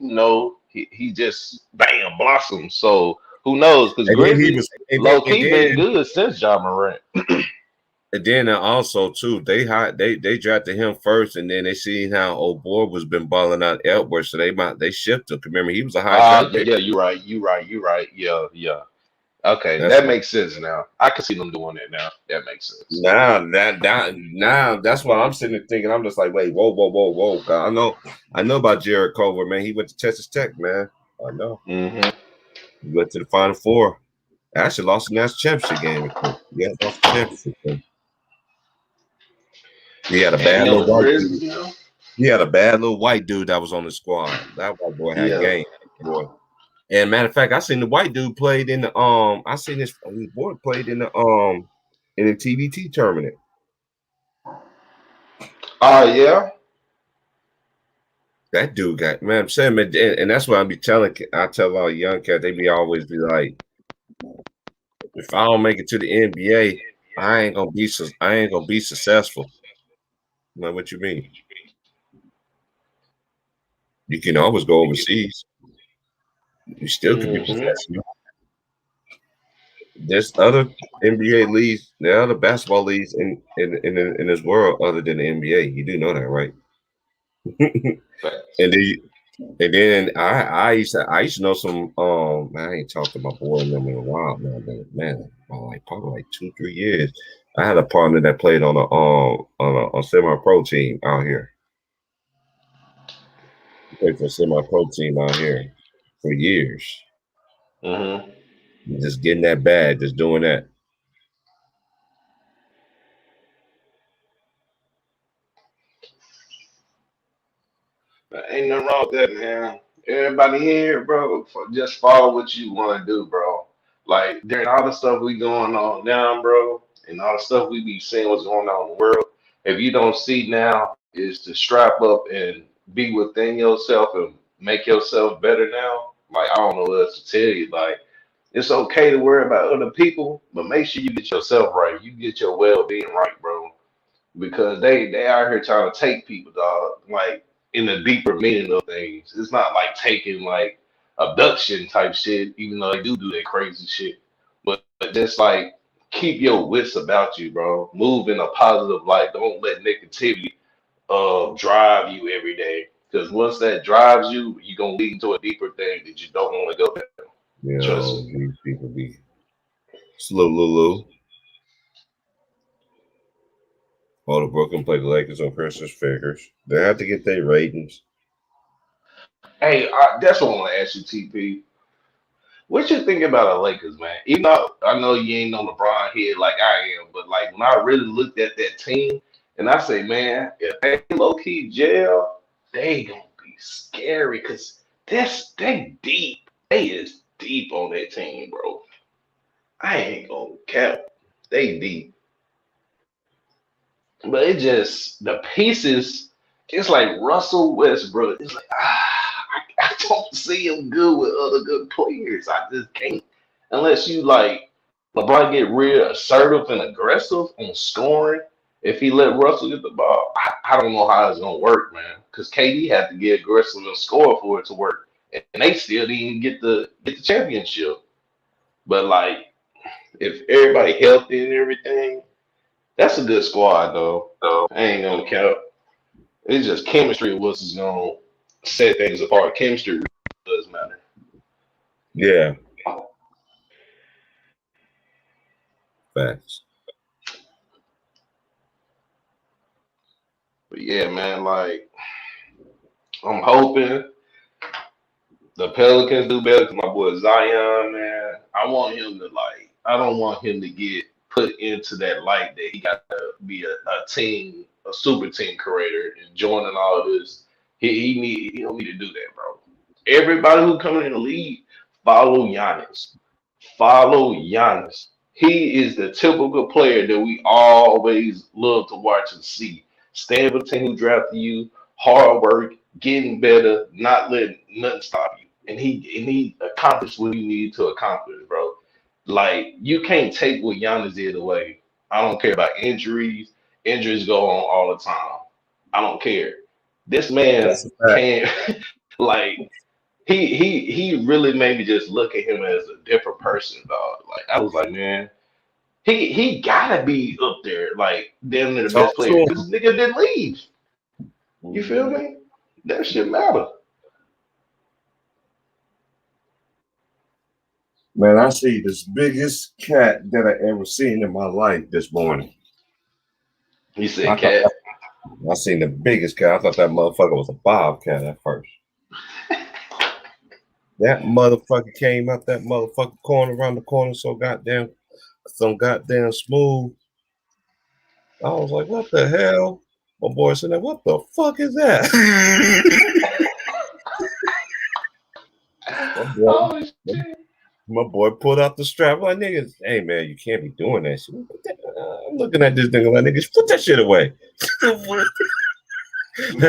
just bam blossoms. So who knows? Because and then he Grizzlies was, and then low key been good since John Morant. And then also too, they drafted him first, and then they seen how old boy was been balling out elsewhere, so they shipped him. Remember, he was a high draft pick. Yeah, you're right. You're right. Yeah, yeah. Okay, That's that what. makes sense now. I can see them doing that now. That makes sense. Now that's what I'm sitting there thinking. I'm just like, wait, whoa. I know about Jared Culver, man. He went to Texas Tech, man. I know. Hmm. He went to the Final Four. Actually lost the national championship game. Yeah, lost the championship game. He had a And bad he on little the white dude. Grizzlies now. He had a bad little white dude that was on the squad. That white boy had Yeah. game, boy. And matter of fact, I seen the white dude played in the I seen his boy played in the TBT tournament. Oh yeah. That dude got man, I'm saying, man, and that's why I tell all young cats, they be always be like, if I don't make it to the NBA, I ain't gonna be successful. Like, what you mean? You can always go overseas. You still could be Hmm. professional. There's other NBA leagues, there are other basketball leagues in this world other than the NBA. You do know that, right? And then I used to know some I ain't talked to my boy in them in a while now, but man, like probably like 2-3 years. I had a partner that played on a semi pro team out here. He played for a semi pro team out here for years. Hmm. Just getting that bad, just doing that. Ain't nothing wrong with that, man. Everybody here, bro, just follow what you want to do, bro. Like during all the stuff we going on now, bro, and all the stuff we be seeing what's going on in the world. If you don't see now, is to strap up and be within yourself and make yourself better now. Like I don't know what else to tell you. Like it's okay to worry about other people, but make sure you get yourself right. You get your well being right, bro, because they out here trying to take people, dog. Like in the deeper meaning of things, it's not like taking like abduction type shit, even though they do that crazy shit. But just like keep your wits about you, bro. Move in a positive light. Don't let negativity drive you every day. Because once that drives you, you're gonna lead into a deeper thing that you don't want to go down. You Trust know, me. these people be slow Lulu. All the Brooklyn play the Lakers on Christmas figures. They have to get their ratings. Hey, that's what I want to ask you, TP. What you think about the Lakers, man? Even though I know you ain't on LeBron head like I am, but like when I really looked at that team, and I say, man, if they low key jail, they gonna be scary because they deep. They is deep on that team, bro. I ain't gonna cap. They deep, but it just the pieces. It's like Russell Westbrook. It's like I don't see him good with other good players. I just can't unless you like LeBron get real assertive and aggressive on scoring. If he let Russell get the ball, I don't know how it's gonna work, man. Because KD had to get aggressive and score for it to work, and they still didn't even get the championship. But like, if everybody healthy and everything, that's a good squad, though. I ain't gonna count. It's just chemistry what's gonna set things apart. Chemistry really does matter. Yeah, facts. But yeah, man, like I'm hoping the Pelicans do better because my boy Zion, man. I want him to like. I don't want him to get put into that light that he got to be a team, a super team creator and joining all this. He don't need to do that, bro. Everybody who coming in the league follow Giannis. Follow Giannis. He is the typical player that we always love to watch and see. Stand with the team who drafted you, hard work, getting better, not letting nothing stop you. And he accomplished what he needed to accomplish, bro. Like you can't take what Giannis did away. I don't care about injuries. Injuries go on all the time. I don't care. This That's man a fact. can't like he really made me just look at him as a different person, dog. Like I was like, man, He gotta be up there, like damn near the Talk best player, to because nigga didn't leave. You feel him. me? That shit matter. Man, I see this biggest cat that I ever seen in my life this morning. He said, I thought "Cat." I seen the biggest cat. I thought that motherfucker was a bobcat at first. That motherfucker came out that motherfucker corner around the corner so goddamn smooth. I was like, what the hell? My boy said, what the fuck is that? my, boy, Oh shit. my boy pulled out the strap. Like, niggas, hey man, you can't be doing that shit. I'm looking at this nigga like, niggas, put that shit away. That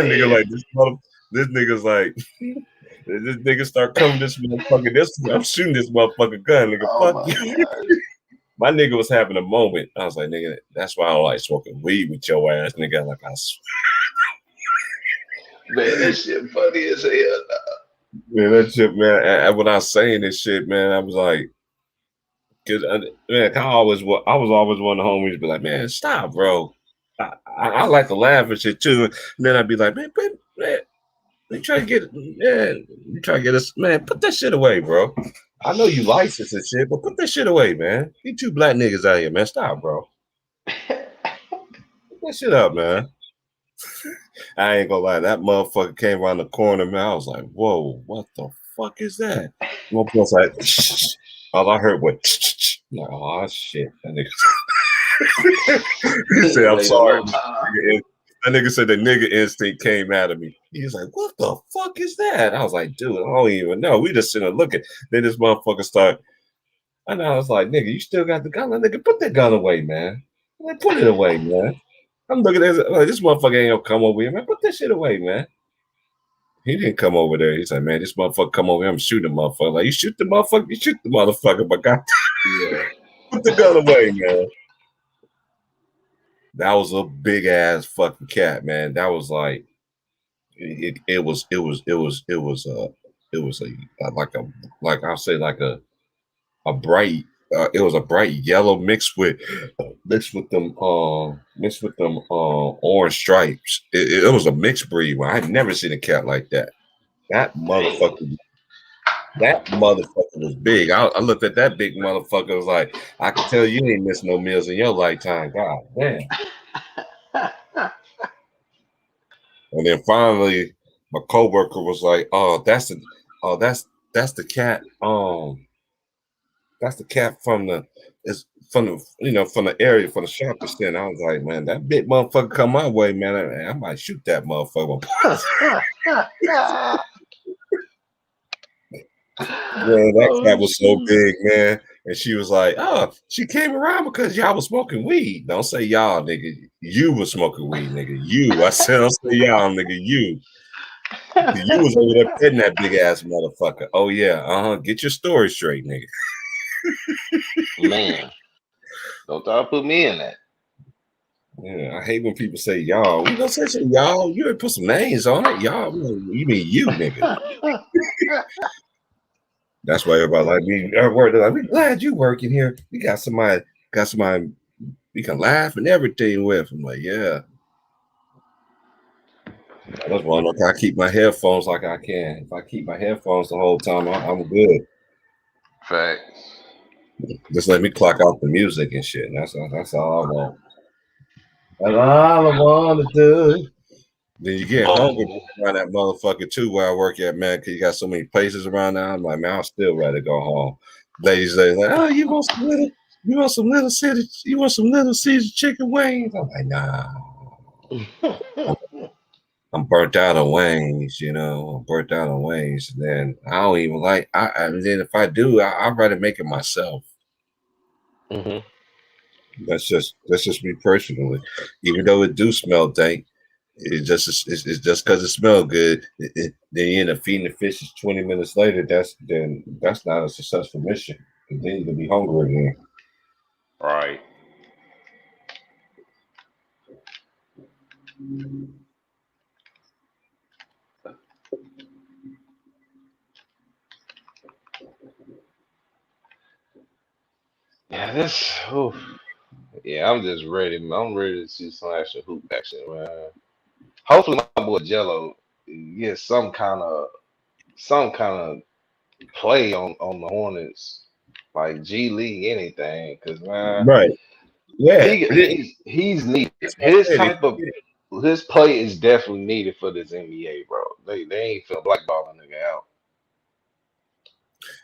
nigga Man. like this nigga's like this nigga start coming this motherfucker. I'm shooting this motherfucker gun, nigga. Oh Fuck my you. god. My nigga was having a moment. I was like, nigga, that's why I don't like smoking weed with your ass, nigga. Like Man, that shit funny as hell. man, that shit, man. When I was saying this shit, man, I was like, cause man, I was always one of the homies be like, man, stop, bro. I like to laugh and shit too. And then I'd be like, man, you try to get, man, you try to get us, man, put that shit away, bro. I know you licensed and shit, but put that shit away, man. You two black niggas out here, man. Stop, bro. Put that shit up, man. I ain't gonna lie, that motherfucker came around the corner, man. I was like, whoa, what the fuck is that? My boy was like, all I heard was, I'm like, oh shit. That nigga, he said, I'm Wait a sorry. long time. That nigga said the nigga instinct came out of me. He was like, what the fuck is that? I was like, dude, I don't even know. We just sitting there looking. Then this motherfucker start, and I was like, nigga, you still got the gun? Like, nigga, put that gun away, man. Like, put it away, man. I'm looking at it like, this motherfucker ain't gonna come over here, man. Put that shit away, man. He didn't come over there. He's like, man, this motherfucker come over here. I'm shooting the motherfucker. Like, you shoot the motherfucker, but God, Yeah. put the gun away, man. That was a big ass fucking cat, man. That was like, it was a like I'll say like a bright it was a bright yellow mixed with them orange stripes. It was a mixed breed. I had never seen a cat like that. That Dang. motherfucker that motherfucker was big. I looked at that big motherfucker. Was like, I can tell you ain't missed no meals in your lifetime. God damn. And then finally, my coworker was like, "Oh, oh, that's the cat. That's the cat from the is from the from the area from the shopping center." I was like, "Man, that big motherfucker come my way, man. I might shoot that motherfucker." Man, that cat Oh was so shit. big, man. And she was like, "Oh, she came around because y'all was smoking weed." Don't say y'all, nigga. You was smoking weed, nigga. You. I said, don't say y'all, nigga. You. You was over there petting that big ass motherfucker. Oh yeah, Get your story straight, nigga. Man, don't try to put me in that. Yeah, I hate when people say y'all. We don't say y'all. You ain't put some names on it, y'all. You mean you, nigga. That's why everybody like me. They're like, we glad you working here. We got somebody we can laugh and everything with. I'm like, yeah. That's why I keep my headphones like I can. If I keep my headphones the whole time, I'm good. Facts. Just let me clock out the music and shit. And that's all I want. That's all I want to do. Then you get hungry Boom. around that motherfucker too where I work at, man, because you got so many places around now. I'm like, man, I'll still rather go home. Ladies like, oh, you want some little Caesar chicken wings? I'm like, nah. I'm burnt out on wings, I'm burnt out on wings. And then I don't even like and then if I do, I'd rather make it myself. Hmm. That's just me personally. Even though it do smell dank, it's just because it smells good. Then you end up feeding the fishes 20 minutes later. That's not a successful mission. And then you're gonna be hungry again. Right. Yeah, this. Oof. Yeah, I'm just ready. I'm ready to see some actual hoop action, man. Hopefully, my boy Jello gets some kind of play on the Hornets, like G League, anything. Cause man, Right. Yeah. he's needed. That's what His I said. type of his play is definitely needed for this NBA, bro. They ain't feel blackballing nigga out.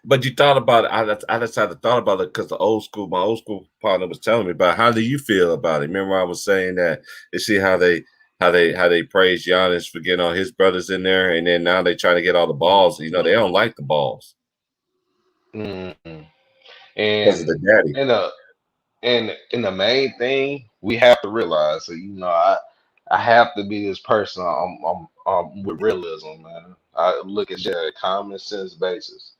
But you thought about it. I just had to thought about it because my old school partner was telling me about how do you feel about it? Remember, I was saying that you see how they praise Giannis for getting all his brothers in there, and then now they trying to get all the balls. You know, they don't like the balls Mm-hmm. because of And the daddy. and the main thing we have to realize, so I have to be this person. I'm with realism, man. I look at shit at a common sense basis.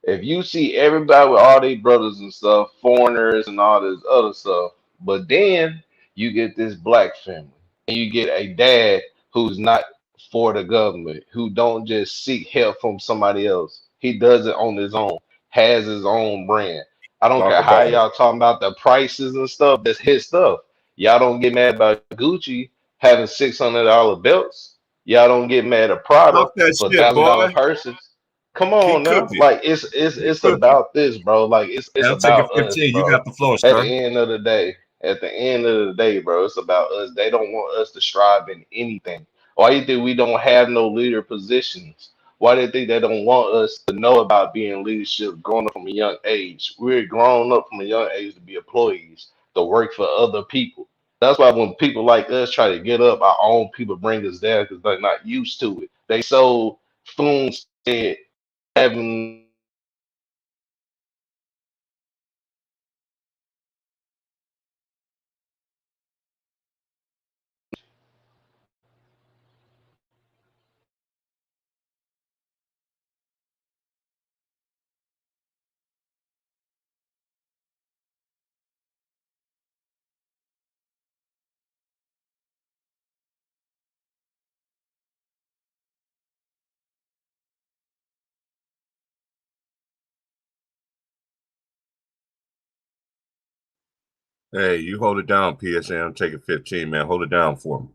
If you see everybody with all their brothers and stuff, foreigners and all this other stuff, but then you get this black family, and you get a dad who's not for the government, who don't just seek help from somebody else. He does it on his own, has his own brand. I don't Talk care how about it. y'all talking about the prices and stuff. That's his stuff. Y'all don't get mad about Gucci having $600 belts. Y'all don't get mad at Prada Talk that for shit, $1,000 boy. purses. Come Keep on now. cooking. Like it's it's Keep it's cooking. about this, bro. Like it's I'll take it about us, 15. You bro. got the floor, At the sir. end of the day. At the end of the day, bro, it's about us. They don't want us to strive in anything. Why do you think we don't have no leader positions? Why do you think they don't want us to know about being leadership growing up from a young age? We're grown up from a young age to be employees, to work for other people. That's why when people like us try to get up, our own people bring us down because they're not used to it. They so spoon fed having Hey, you hold it down, PSN. I'm taking 15, man. Hold it down for me.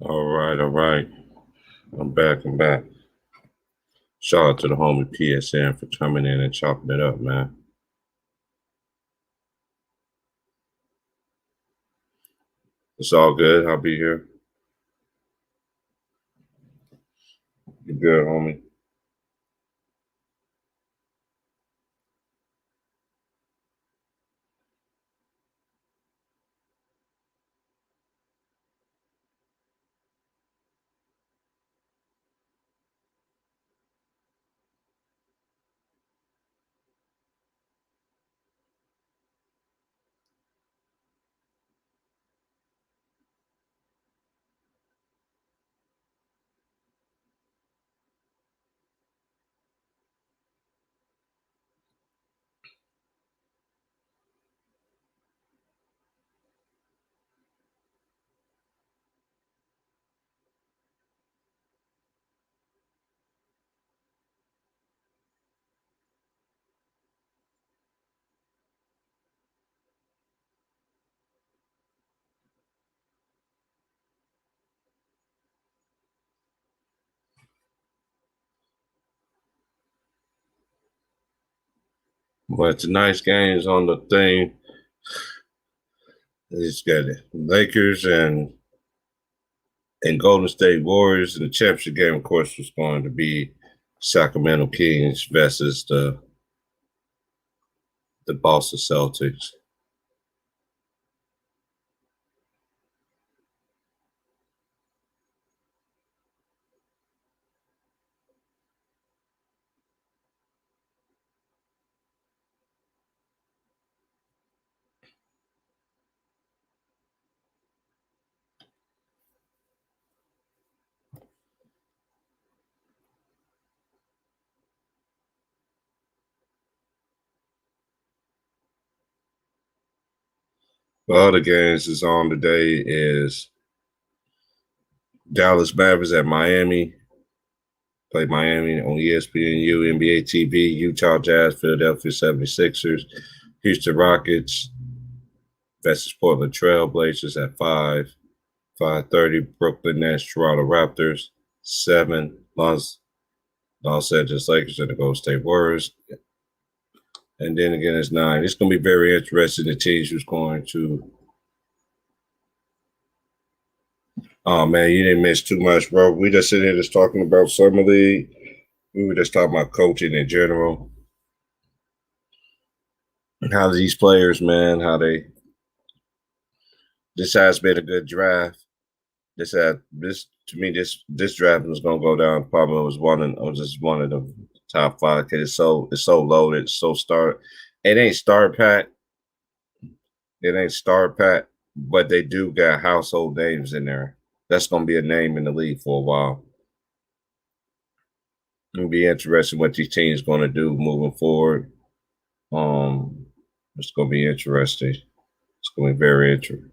All right, all right. I'm back. I'm back. Shout out to the homie PSN for coming in and chopping it up, man. It's all good. I'll be here. You good, homie? But tonight's game is on the thing. It's got Lakers and Golden State Warriors. And the championship game, of course, was going to be Sacramento Kings versus the Boston Celtics. The other games is on today is Dallas Mavericks at Miami. Play Miami on ESPNU, NBA TV, Utah Jazz, Philadelphia 76ers, Houston Rockets versus Portland Trailblazers at 5. 5:30, Brooklyn Nets, Toronto Raptors. 7, Los Angeles Lakers and the Golden State Warriors. And then again, it's 9. It's going to be very interesting. The teams who's going to. Oh, man, you didn't miss too much, bro. We just sitting here just talking about Summer League. We were just talking about coaching in general. And how these players, man, how they. This has been a good draft. This to me this draft was gonna go down. Probably was just one of the top 5 because it's so loaded, so start. It ain't star pack. It ain't star pack, but they do got household names in there. That's gonna be a name in the league for a while. It'll be interesting what these teams gonna do moving forward. Um, it's gonna be interesting. It's gonna be very interesting.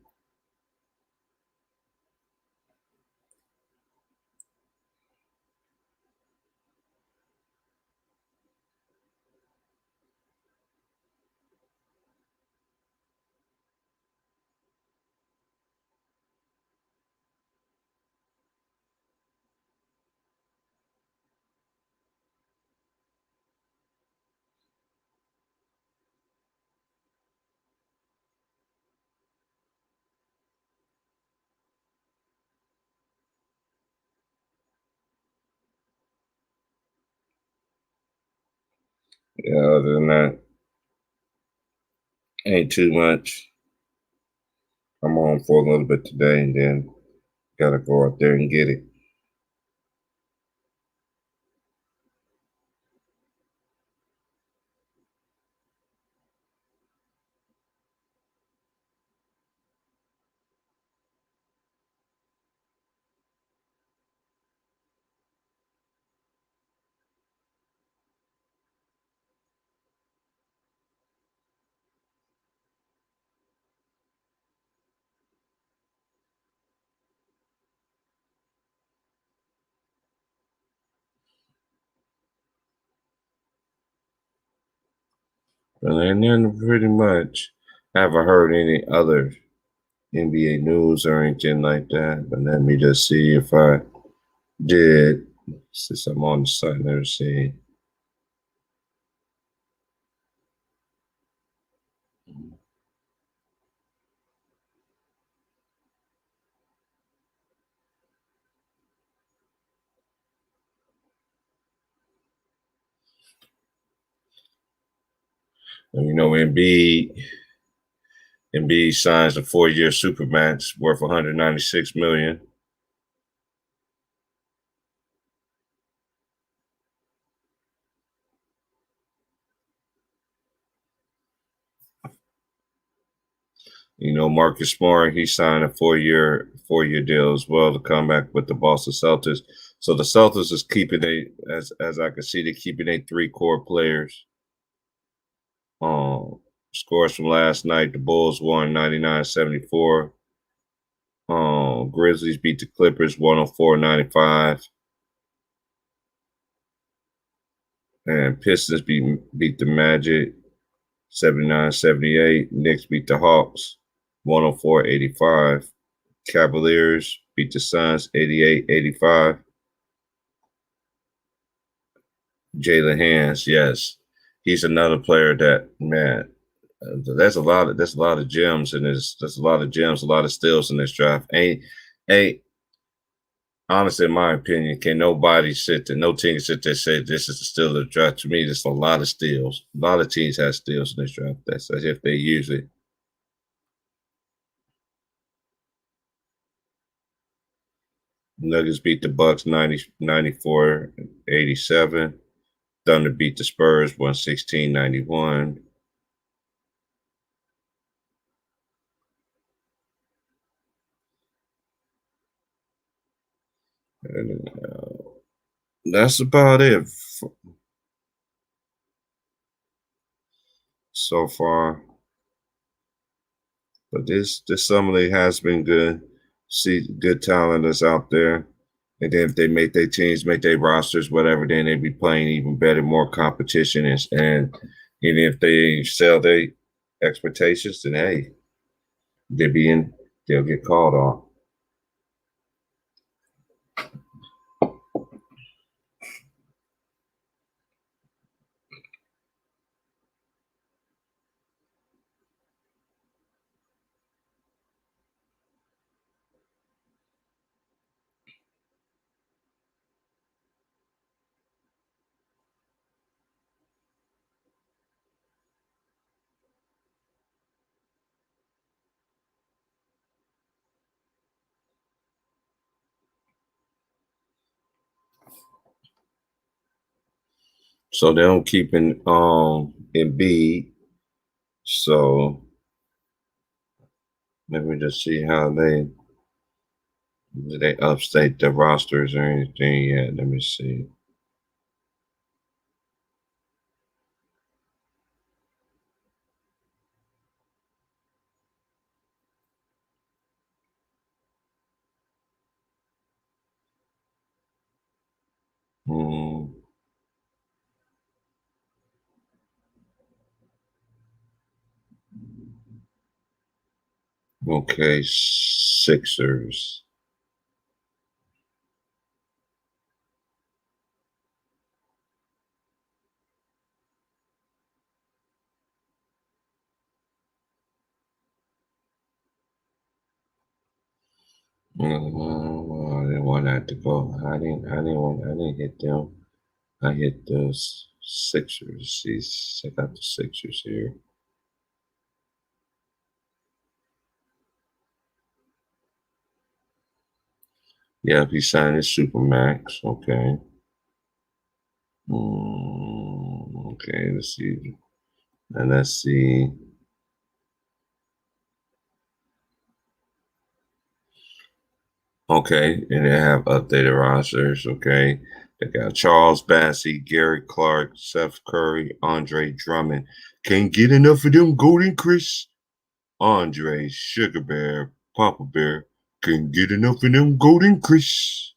Yeah, other than that, ain't too much. I'm on for a little bit today, and then gotta go out there and get it. And then pretty much, I haven't heard any other NBA news or anything like that. But let me just see if I did, since I'm on the site. Let me see. And, Embiid signs a 4-year supermax worth 196 million. Marcus Smart, he signed a 4-year deal as well to come back with the Boston Celtics. So the Celtics is keeping as I can see, they're keeping 3 core players. Scores from last night, the Bulls won 99-74. Grizzlies beat the Clippers 104-95. And Pistons beat the Magic 79-78. Knicks beat the Hawks 104-85. Cavaliers beat the Suns 88-85. Jalen Hands, yes, he's another player that, man, there's a lot of gems in this. There's a lot of gems, a lot of steals in this draft. Ain't honestly, in my opinion, no team sit there and say this is the steal of the draft. To me, there's a lot of steals. A lot of teams have steals in this draft. That's as if they use it. Nuggets beat the Bucks 94-87. Thunder beat the Spurs 116-91. And that's about it so far. But this summer league has been good. See good talent that's out there. And then if they make their teams, make their rosters, whatever, then they be playing even better, more competition. And if they sell their expectations, then hey, they'll get called on. So they don't keep in B. So let me just see how they upstate the rosters or anything yet. Let me see. Okay, Sixers. I didn't want that to go. I didn't hit them. I hit the Sixers. See, check out the Sixers here. Yeah, he signed his Supermax. Okay. Okay, let's see. And let's see. Okay, and they have updated rosters. Okay. They got Charles Bassey, Gary Clark, Seth Curry, Andre Drummond. Can't get enough of them Golden Chris. Andre Sugar Bear, Papa Bear. Can't get enough of them Golden Chris.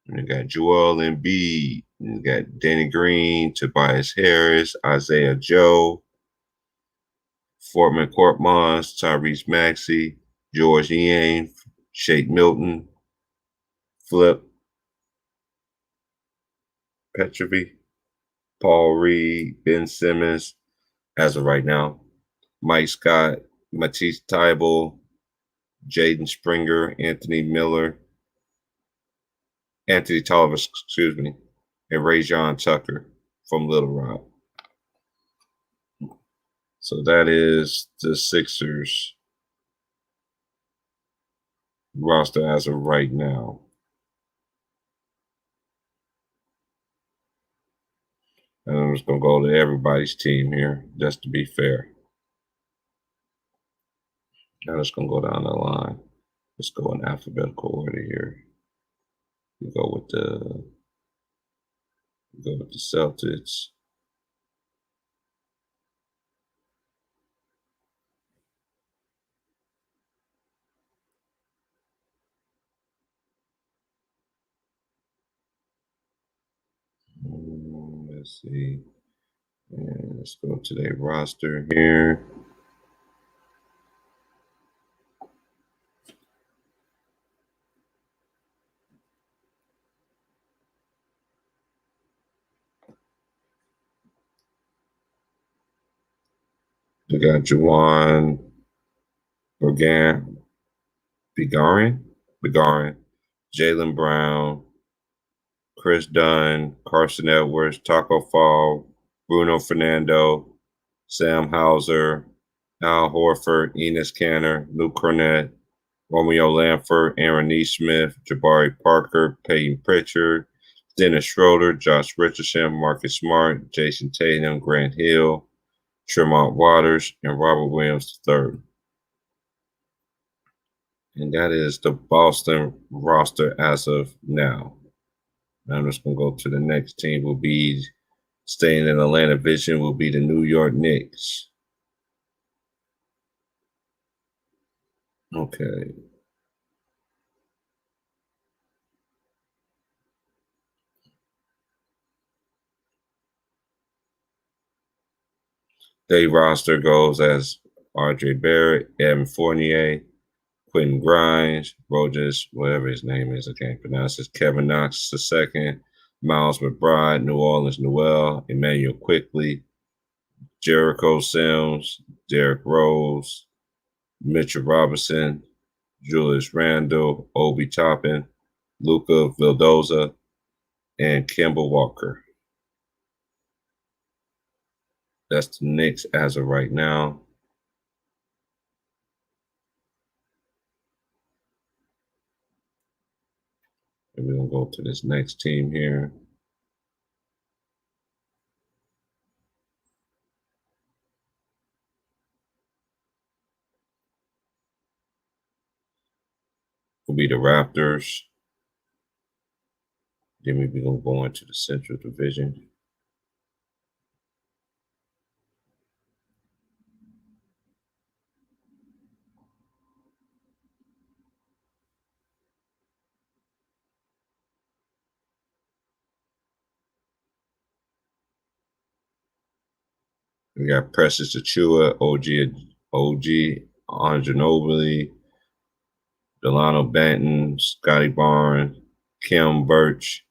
And they got Joel Embiid. And they got Danny Green, Tobias Harris, Isaiah Joe. Fortman Courtmans, Tyrese Maxey, George Ian, Shake Milton, Flip Petrovy, Paul Reed, Ben Simmons, as of right now, Mike Scott, Matisse Thybulle, Jaden Springer, Anthony Tolliver, excuse me, and Rajon Tucker from Little Rock. So that is the Sixers roster as of right now. And I'm just going to go to everybody's team here, just to be fair. Now let's going to go down the line. Let's go in alphabetical order here. We go with the Celtics. Let's see. And let's go to their roster here. We got Juwan Begarin, Jaylen Brown, Chris Dunn, Carson Edwards, Taco Fall, Bruno Fernando, Sam Hauser, Al Horford, Enes Kanter, Luke Cornett, Romeo Lanford, Aaron Neesmith, Jabari Parker, Peyton Pritchard, Dennis Schroeder, Josh Richardson, Marcus Smart, Jason Tatum, Grant Hill, Tremont Waters, and Robert Williams III. And that is the Boston roster as of now. I'm just going to go to the next team. Will be staying in Atlanta Vision. Will be the New York Knicks. Okay. Their roster goes as RJ Barrett, Evan Fournier, Quentin Grimes, Rogers, whatever his name is, I can't pronounce it, Kevin Knox II, Miles McBride, New Orleans Noel, Emmanuel Quickley, Jericho Sims, Derrick Rose, Mitchell Robinson, Julius Randle, Obi Toppin, Luca Vildoza, and Kemba Walker. That's the Knicks as of right now. And we're going to go to this next team here. Will be the Raptors. Then we're going to go into the Central Division. We got Precious Achua, OG Anjanobili, Delano Banton, Scotty Barnes, Kim Birch,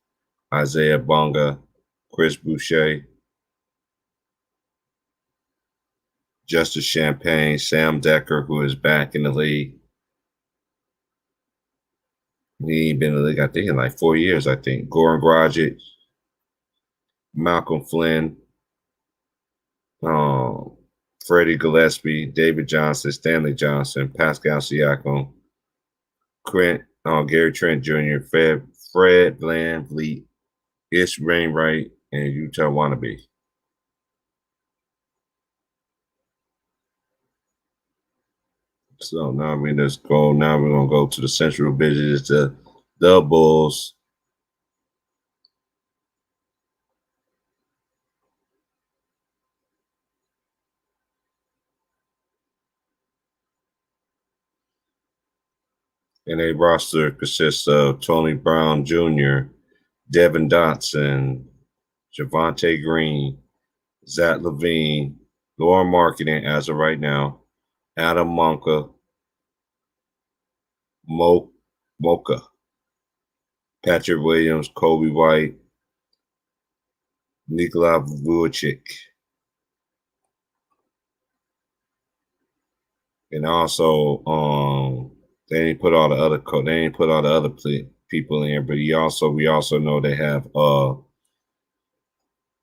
Isaiah Bonga, Chris Boucher, Justice Champagne, Sam Decker, who is back in the league. He ain't been in the league, I think, in like 4 years, I think. Goran Dragic, Malcolm Flynn, Freddie Gillespie, David Johnson, Stanley Johnson, Pascal Siakam, Gary Trent Jr., Fred VanVleet, Ish Wainwright, and Utah Wannabe. So now we're going to go to the Central Division. It's the Bulls. And a roster consists of Tony Brown Jr., Devin Dotson, Javonte Green, Zach LaVine, Laura Marketing as of right now. Adam Monka, Mocha, Patrick Williams, Kobe White, Nikola Vucic. And also, they didn't put all the other they didn't put all the other people in, but we also know they have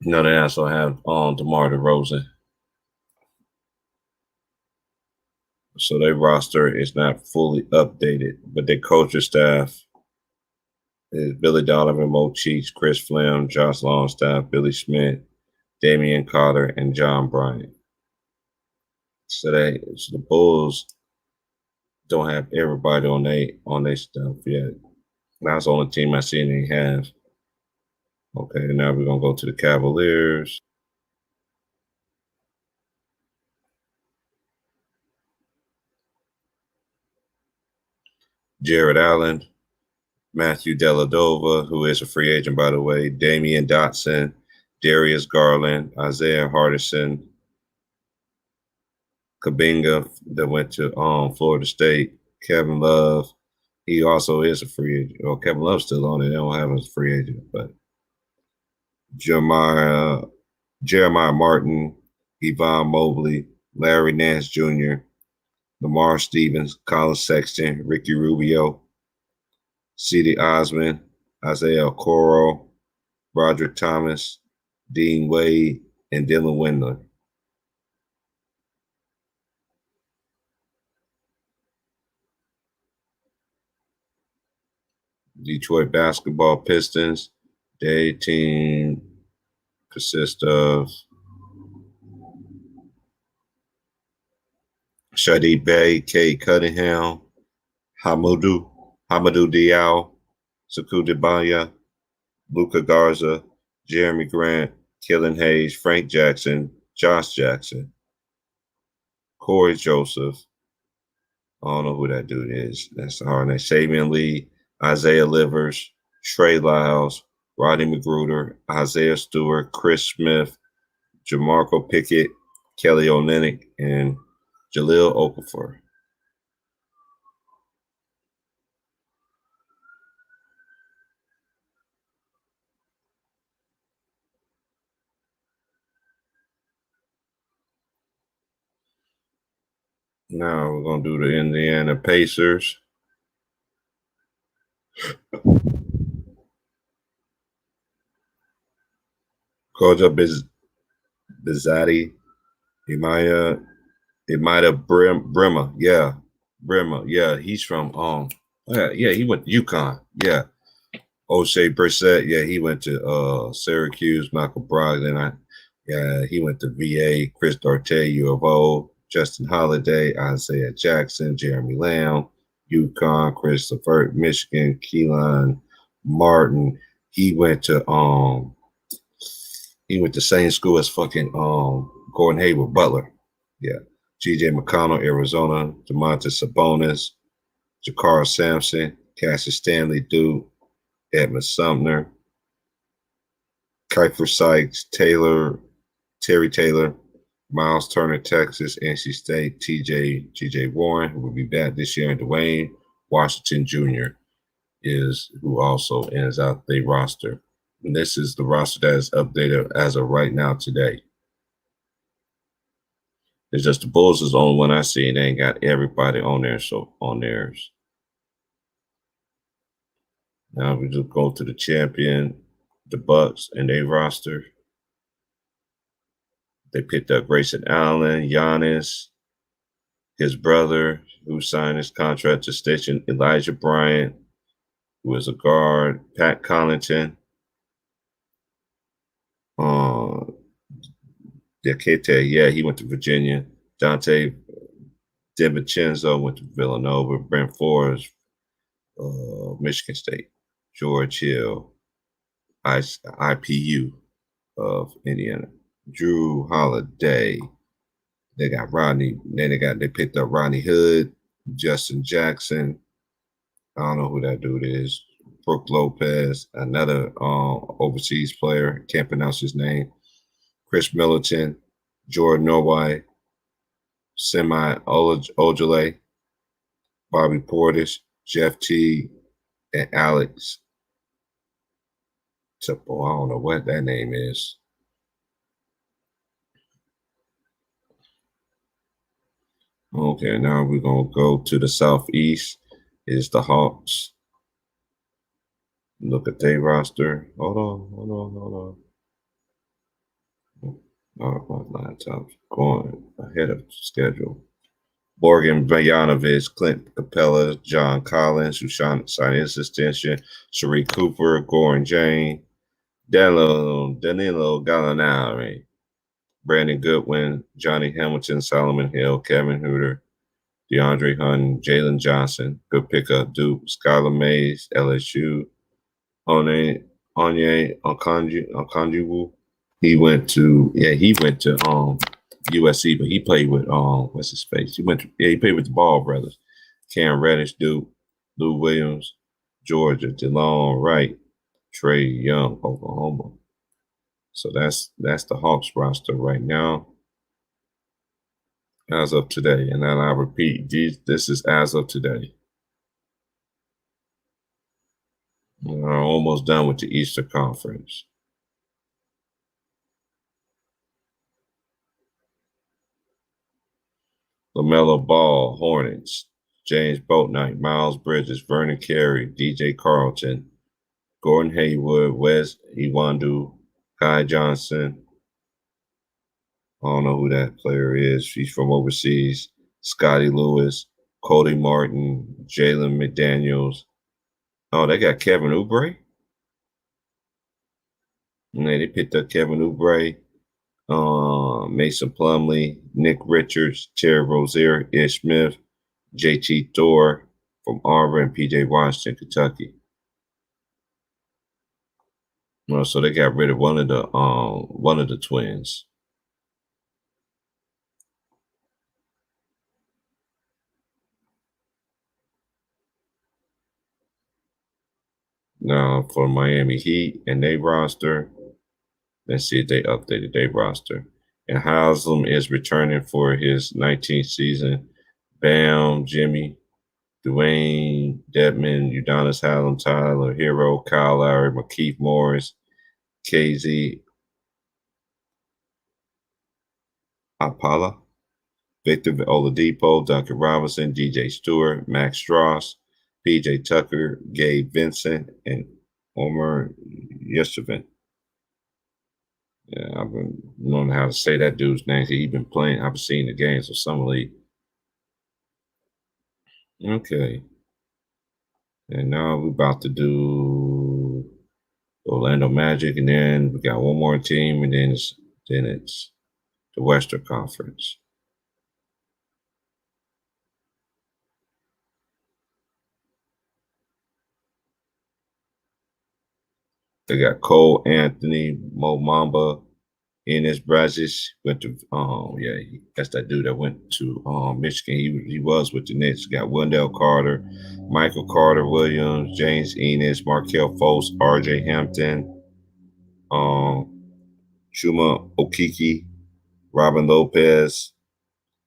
they also have DeMar DeRozan. So their roster is not fully updated, but their coaching staff is Billy Donovan, Mo Cheeks, Chris Flynn, Josh Longstaff, Billy Smith, Damian Carter, and John Bryant. So the Bulls don't have everybody on their stuff yet. That's the only team I see they have. Okay, now we're gonna go to the Cavaliers. Jared Allen, Matthew Dellavedova, who is a free agent, by the way, Damian Dotson, Darius Garland, Isaiah Hardison, Kabinga that went to Florida State, Kevin Love. He also is a free agent. Well, Kevin Love's still on it. They don't have him as a free agent, but Jeremiah Martin, Yvonne Mobley, Larry Nance Jr., Lamar Stevens, Colin Sexton, Ricky Rubio, C.D. Osman, Isaiah Okoro, Roderick Thomas, Dean Wade, and Dylan Windler. Detroit basketball Pistons. Their team consists of Shadi Bey, Kate Cunningham, Hamadou Diaw, Saku Debaya, Luca Garza, Jeremy Grant, Killen Hayes, Frank Jackson, Josh Jackson, Corey Joseph. I don't know who that dude is. That's the hard name. Sabian Lee, Isaiah Livers, Trey Lyles, Rodney Magruder, Isaiah Stewart, Chris Smith, Jamarco Pickett, Kelly Olynyk, and Jaleel Okafor. Now we're going to do the Indiana Pacers. Koja Bizzotti, Brimmer. Yeah. Brimmer. Yeah, he's from he went to UConn. Yeah. O'Shea Brissett, yeah, he went to Syracuse. Michael Brogdon, he went to VA. Chris Duarte, U of O. Justin Holiday, Isaiah Jackson, Jeremy Lamb, UConn. Chris Levert, Michigan. Keelan Martin, he went to same school as fucking Gordon Hayward Butler. Yeah. G.J. McConnell, Arizona. DeMontis Sabonis, Jakar Sampson, Cassius Stanley, Duke. Edmund Sumner, Kiefer Sykes, Terry Taylor, Miles Turner, Texas, NC State, TJ Warren, who will be back this year, and Dwayne Washington Jr. is who also ends out the roster. And this is the roster that is updated as of right now today. It's just the Bulls is the only one I see, and they ain't got everybody on there, so on theirs. Now we just go to the champion, the Bucks, and their roster. They picked up Grayson Allen, Giannis, his brother, who signed his contract extension, Elijah Bryant, who is a guard, Pat Connaughton, Dekete, yeah, he went to Virginia. Dante DiVincenzo went to Villanova. Brent Forbes, Michigan State. George Hill, IPU of Indiana. Drew Holiday. They got Rodney. Then they picked up Rodney Hood, Justin Jackson. I don't know who that dude is. Brooke Lopez, another overseas player. Can't pronounce his name. Chris Middleton, Jordan Norway, Semi Ojale, Bobby Portis, Jeff T, and Alex Tipple. I don't know what that name is. Okay, now we're going to go to the southeast. Is the Hawks. Look at their roster. Hold on. Oh, my laptop's going ahead of schedule. Morgan Bojanovic, Clint Capella, John Collins, who signed his extension, Sharif Cooper, Goran Jane, Danilo Gallinari, Brandon Goodwin, Johnny Hamilton, Solomon Hill, Kevin Hooter, DeAndre Hunn, Jalen Johnson, good pickup, Duke, Skylar Mays, LSU, Onye Okonjuwu. He went to USC, but he played with what's his face? He played with the Ball brothers. Cam Reddish, Duke, Lou Williams, Georgia, DeLon Wright, Trey Young, Oklahoma. So that's the Hawks roster right now, as of today. And then I repeat, this is as of today. We're almost done with the Eastern Conference. Lamella Ball, Hornets, James Boatnight, Miles Bridges, Vernon Carey, DJ Carlton, Gordon Hayward, Wes Iwandu, Kai Johnson. I don't know who that player is. He's from overseas. Scotty Lewis, Cody Martin, Jalen McDaniels. Oh, they got Kevin Oubre. And they picked up Kevin Oubre, Mason Plumlee, Nick Richards, Terry Rozier, Ish Smith, JT Thor from Auburn, and PJ Washington, Kentucky. Well, so they got rid of one of the twins. Now for Miami Heat and their roster, let's see if they updated their roster. And Haslam is returning for his 19th season. Bam, Jimmy, Dwayne, Dedman, Udonis Haslam, Tyler Hero, Kyle Lowry, McKeith Morris, KZ Apala, Victor Oladipo, Duncan Robinson, DJ Stewart, Max Strauss, PJ Tucker, Gabe Vincent, and Omer Yeshivin. Yeah, I've been knowing how to say that dude's name. He's been playing. I've been seeing the games of Summer League. Okay. And now we're about to do Orlando Magic, and then we got one more team, and then it's the Western Conference. They got Cole Anthony, Mo Mamba, Enes Brazis went to that's that dude that went to Michigan. He was with the Knicks. Got Wendell Carter, Michael Carter Williams, James Enes, Markel Fultz, RJ Hampton, Shuma Okiki, Robin Lopez,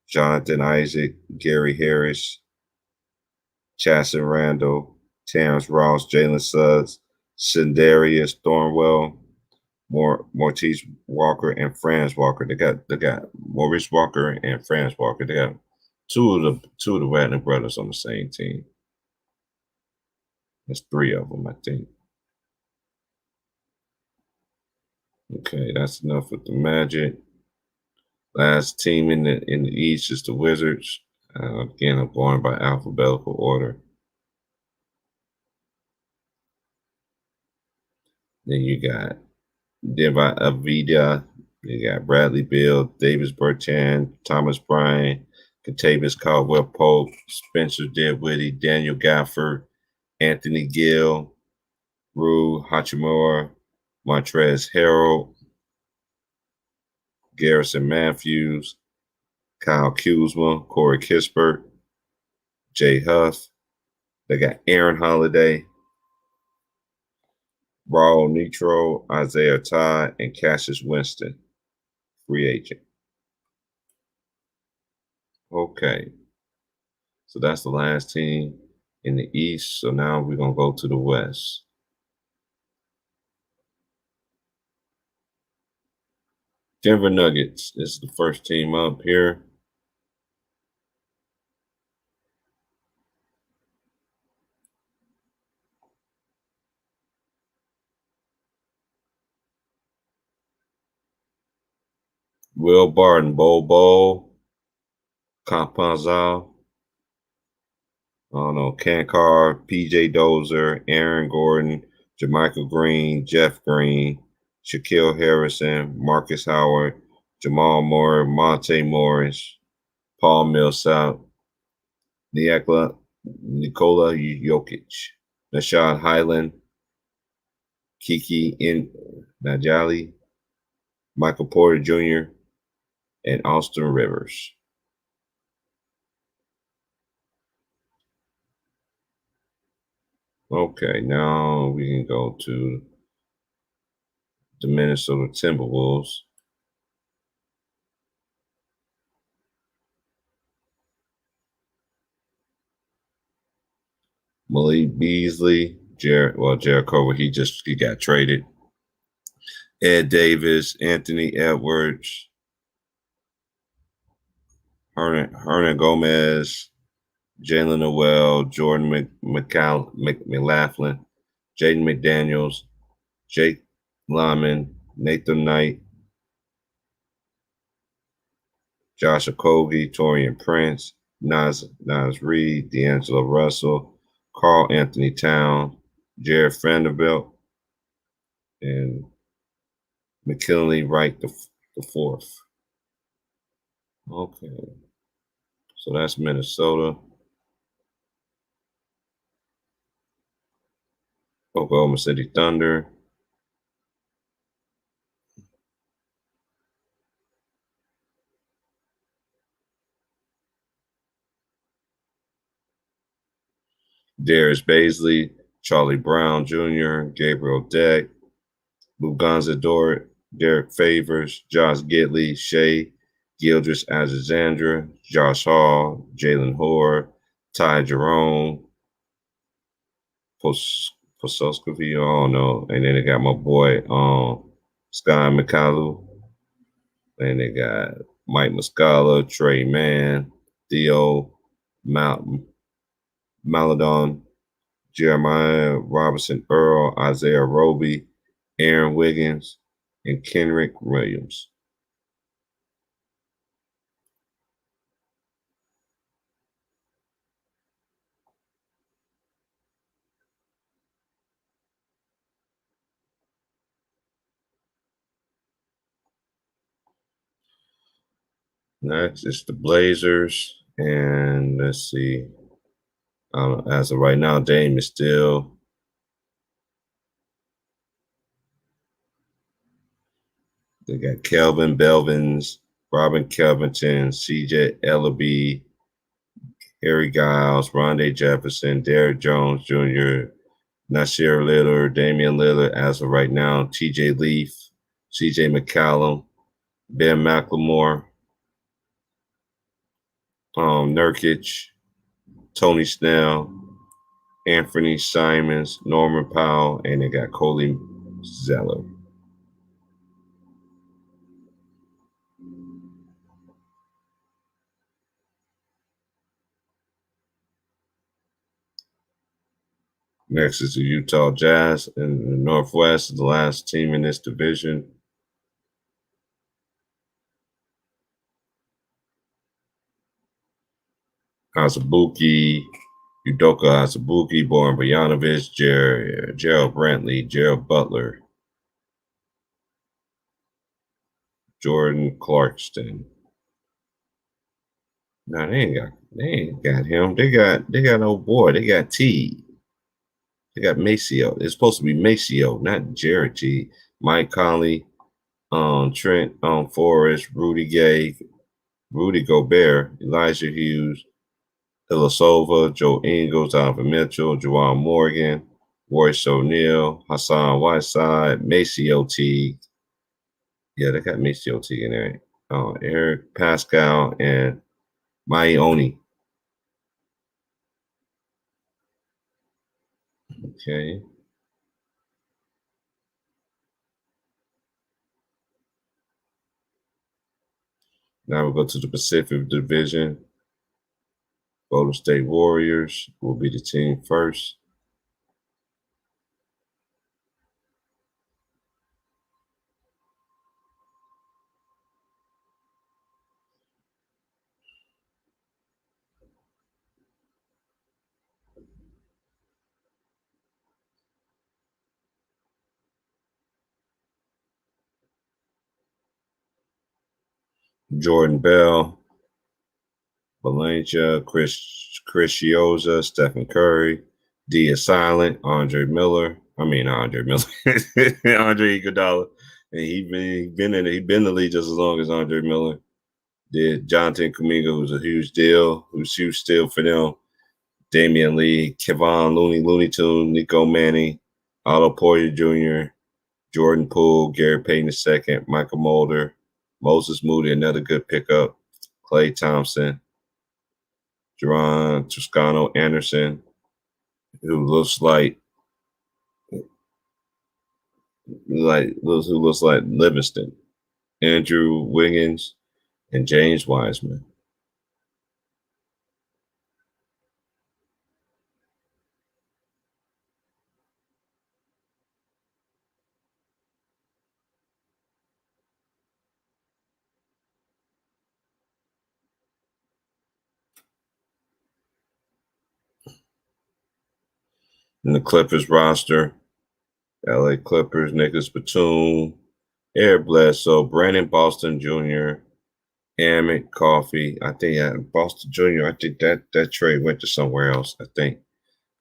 Jonathan Isaac, Gary Harris, Chasson Randall, Terrence Ross, Jalen Suggs, Sindarius Thornwell, Maurice Walker and Franz Walker. They got Maurice Walker and Franz Walker. They got two of the Wagner brothers on the same team. There's three of them, I think. Okay, that's enough with the Magic. Last team in the East is the Wizards. Again, I'm going by alphabetical order. Then you got Deva Avida, you got Bradley Beal, Davis Bertan, Thomas Bryant, Kentavious Caldwell Pope, Spencer Dinwiddie, Daniel Gafford, Anthony Gill, Rue Hachimura, Montrezl Harrell, Garrison Matthews, Kyle Kuzma, Corey Kispert, Jay Huff. They got Aaron Holiday, Raul Nitro, Isaiah Todd, and Cassius Winston, free agent. Okay. So that's the last team in the East. So now we're going to go to the West. Denver Nuggets is the first team up here. Will Barton, Bobo, Campazzo, I don't know, Kankar, PJ Dozier, Aaron Gordon, Jermichael Green, Jeff Green, Shaquille Harrison, Marcus Howard, Jamal Moore, Monte Morris, Paul Millsap, Nikola Jokic, Rashad Highland, Kiki Najali, Michael Porter Jr., and Austin Rivers. Okay, now we can go to the Minnesota Timberwolves. Malik Beasley, Jericho, he got traded. Ed Davis, Anthony Edwards, Hernan Gomez, Jalen Noel, Jordan McLaughlin, Jaden McDaniels, Jake Lyman, Nathan Knight, Josh Okogie, Torian Prince, Nas Reed, D'Angelo Russell, Carl Anthony Towns, Jared Vanderbilt, and McKinley Wright the fourth. Okay, so that's Minnesota. Oklahoma City Thunder. Darius Baisley, Charlie Brown Jr., Gabriel Deck, Luganza Dort, Derek Favors, Josh Gidley, Shea Gildress Alexandra, Josh Hall, Jalen Hoare, Ty Jerome, Pososkovy, I don't know. And then they got my boy Sky McCallum. And they got Mike Muscala, Trey Mann, Theo Maladon, Jeremiah Robinson Earl, Isaiah Roby, Aaron Wiggins, and Kenrick Williams. Next is the Blazers. And let's see. As of right now, Dame is still. They got Kelvin Belvins, Robin Kelvington, CJ Ellaby, Harry Giles, Rondé Jefferson, Derrick Jones Jr., Nasir Lillard, Damian Lillard as of right now, TJ Leaf, CJ McCallum, Ben McLemore, Nurkic, Tony Snell, Anthony Simons, Norman Powell, and they got Coley Zeller. Next is the Utah Jazz in the Northwest, the last team in this division. Azubuike, Udoka Azubuike, Bojan Bojanovic, Gerald Brantley, Gerald Butler, Jordan Clarkston. No, they ain't got him. They got old boy. They got T. They got Maceo. It's supposed to be Maceo, not Jared T. Mike Conley, Trent Forrest, Rudy Gay, Rudy Gobert, Elijah Hughes, Ilyasova, Joe Ingles, Donovan Mitchell, Juwan Morgan, Royce O'Neal, Hassan Whiteside, Maceo T. Yeah, they got Maceo T in there. Eric Pascal and Maioni. Okay. Now we'll go to the Pacific Division. Golden State Warriors will be the team first. Jordan Bell, Valencia, Chris Chioza, Stephen Curry, D is silent, Andre Miller, Andre Iguodala, and he been in the league just as long as Andre Miller did. Jonathan Kuminga, who's a huge deal, who's huge steal for them. Damian Lee, Kevon Looney Tune, Nico Manning, Otto Porter Jr., Jordan Poole, Gary Payton II, Michael Mulder, Moses Moody, another good pickup, Klay Thompson, Jerron Toscano Anderson, who looks like Livingston, Andrew Wiggins, and James Wiseman. In the Clippers roster, LA Clippers, Nicholas Batum, Eric Bledsoe, Brandon Boston Jr., Emmett Coffee. I think Boston Jr., I think that trade went to somewhere else. I think.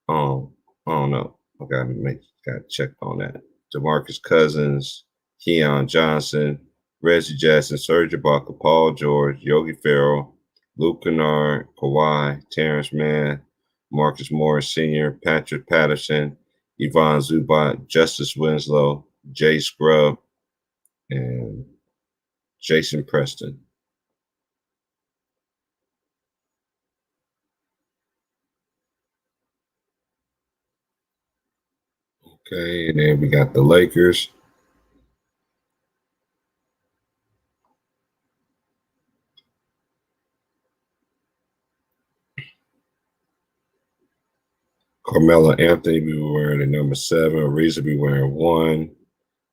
I don't know. I gotta check on that. DeMarcus Cousins, Keon Johnson, Reggie Jackson, Serge Ibaka, Paul George, Yogi Ferrell, Luke Kennard, Kawhi, Terrence Mann, Marcus Morris Sr., Patrick Patterson, Yvonne Zubat, Justice Winslow, Jay Scrub, and Jason Preston. Okay, and then we got the Lakers. Carmelo Anthony be wearing the number 7. Ariza be wearing 1.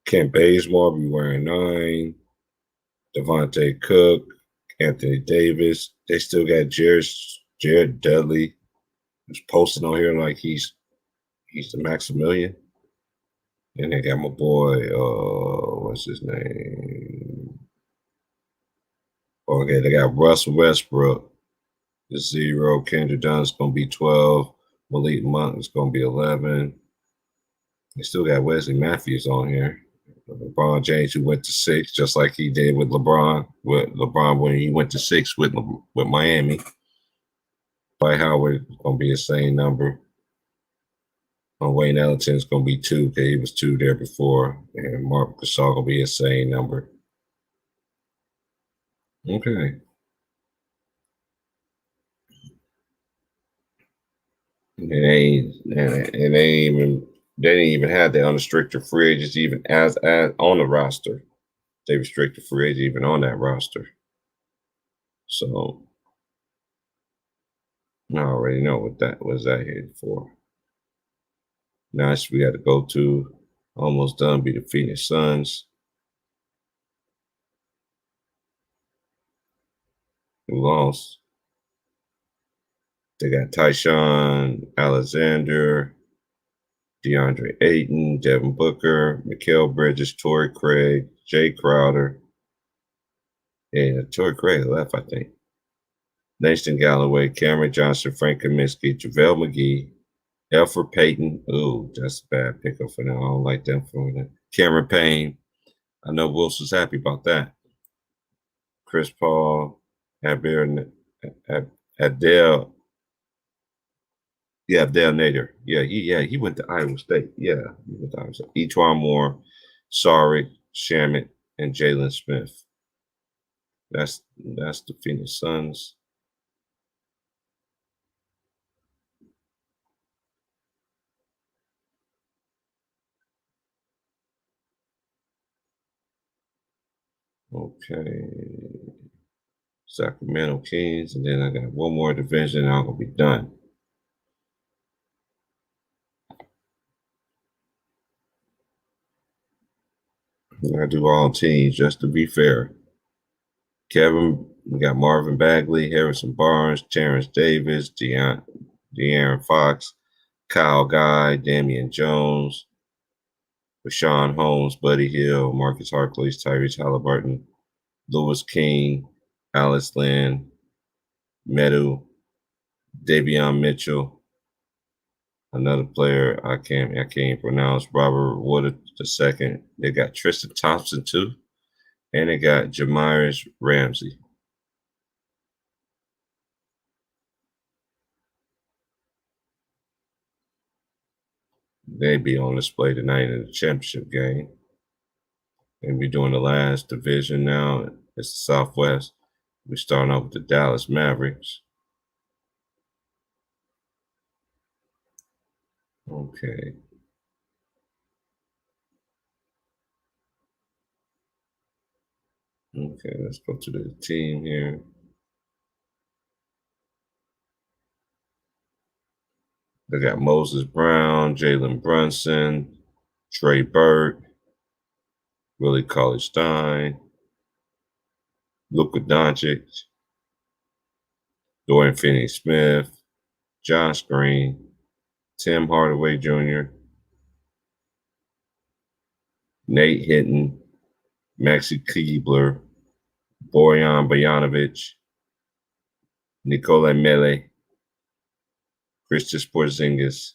Kent Bazemore be wearing 9. Devontae Cook, Anthony Davis. They still got Jared Dudley, who's posting on here like he's the Maximilian. And they got my boy, what's his name? Okay, they got Russell Westbrook, the 0. Kendrick Dunn's gonna be 12. Malik Monk is gonna be 11. They still got Wesley Matthews on here. LeBron James, who went to 6, just like he did with LeBron. With LeBron when he went to 6 with Miami. Dwight Howard is gonna be the same number. Wayne Ellington is gonna be 2 because he was 2 there before, and Mark Gasol gonna be the same number. Okay. They didn't even have the unrestricted free agents even as on the roster. They restricted free agents even on that roster. So I already know what that was that here for. Next we got to go to almost done be the Phoenix Suns. Who lost? They got Tyshawn Alexander, DeAndre Ayton, Devin Booker, Mikal Bridges, Torrey Craig, Jay Crowder. Yeah, Torrey Craig left, I think. Nathan Galloway, Cameron Johnson, Frank Kaminsky, JaVale McGee, Elfrid Payton. Ooh, that's a bad pickup for them. I don't like them for that. Cameron Payne. I know Wilson's happy about that. Chris Paul, Adele. Yeah, Abdel Nader. He went to Iowa State. Yeah, he went to Iowa State. Etwan Moore, Sorry, Shamit, and Jalen Smith. That's the Phoenix Suns. Okay. Sacramento Kings, and then I got one more division. I'm gonna be done. I do all teams just to be fair. Kevin, we got Marvin Bagley, Harrison Barnes, Terrence Davis, De'Aaron Fox, Kyle Guy, Damian Jones, Rashawn Holmes, Buddy Hill, Marcus Harkless, Tyrese Halliburton, Lewis King, Alice Lynn, Meadow, Davion Mitchell, another player I can't pronounce, Robert Wood II. They got Tristan Thompson too, and they got Jamiris Ramsey. They be on display tonight in the championship game. And we're doing the last division now. It's the Southwest. We're starting off with the Dallas Mavericks. Okay. Okay, let's go to the team here. They got Moses Brown, Jalen Brunson, Trey Burke, Willie Cauley-Stein, Luka Doncic, Dorian Finney-Smith, Josh Green, Tim Hardaway Jr., Nate Hinton, Maxi Kleber, Bojan Bojanovic, Nikola Mele, Kristaps Porzingis,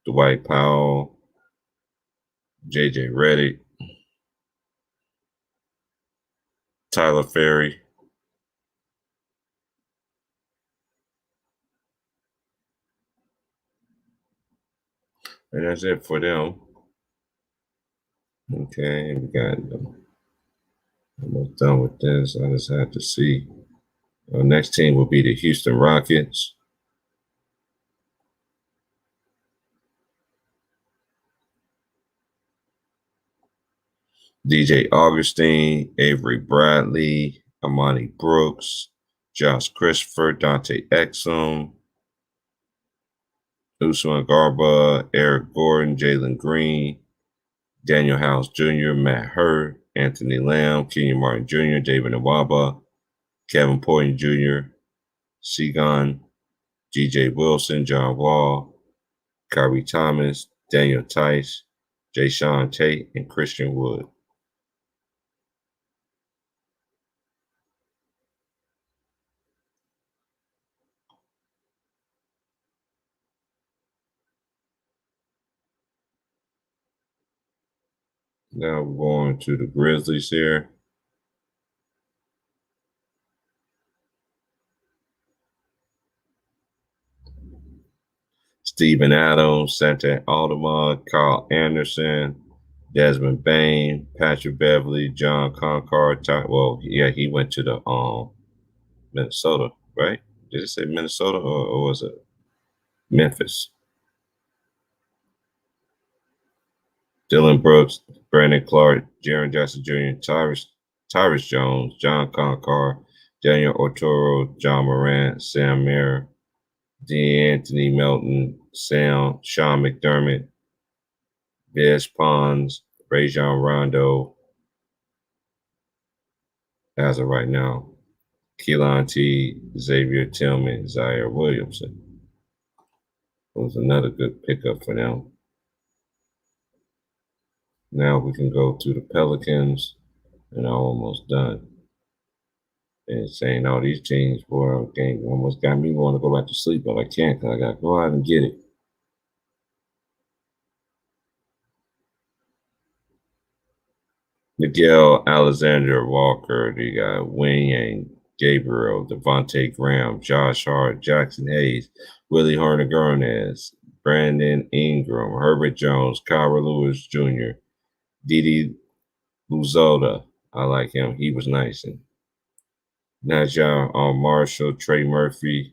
Dwight Powell, JJ Redick, Tyler Ferry, and that's it for them. Okay, we got almost done with this. I just have to see. Our next team will be the Houston Rockets. DJ Augustine, Avery Bradley, Amani Brooks, Josh Christopher, Dante Exum, Usman Garba, Eric Gordon, Jalen Green, Daniel House Jr., Matt Hurd, Anthony Lamb, Kenyon Martin Jr., David Nwaba, Kevin Porter Jr., Segan, G.J. Wilson, John Wall, Kyrie Thomas, Daniel Tice, Jay Sean Tate, and Christian Wood. Now we're going to the Grizzlies here. Steven Adams, Santa Aldama, Carl Anderson, Desmond Bain, Patrick Beverly, John Concord. He went to the Minnesota, right? Did it say Minnesota or was it Memphis? Dylan Brooks, Brandon Clark, Jaren Jackson Jr., Tyrus Jones, John Concar, Daniel Otoro, John Morant, Sam Mayer, D'Anthony Melton, Sean McDermott, Vez Pons, Rajon Rondo, as of right now, Keelan T, Xavier Tillman, Zaire Williamson. It was another good pickup for them. Now we can go to the Pelicans, and I'm almost done. And saying all these teams, boy, game almost got me want to go back to sleep, but I can't because I got to go out and get it. Miguel Alexander Walker, you got Wayne Gabriel, Devontae Graham, Josh Hart, Jackson Hayes, Willie Hernandez, Brandon Ingram, Herbert Jones, Kyra Lewis Jr., Didi Luzoda. I like him. He was nice. And Najah Marshall, Trey Murphy,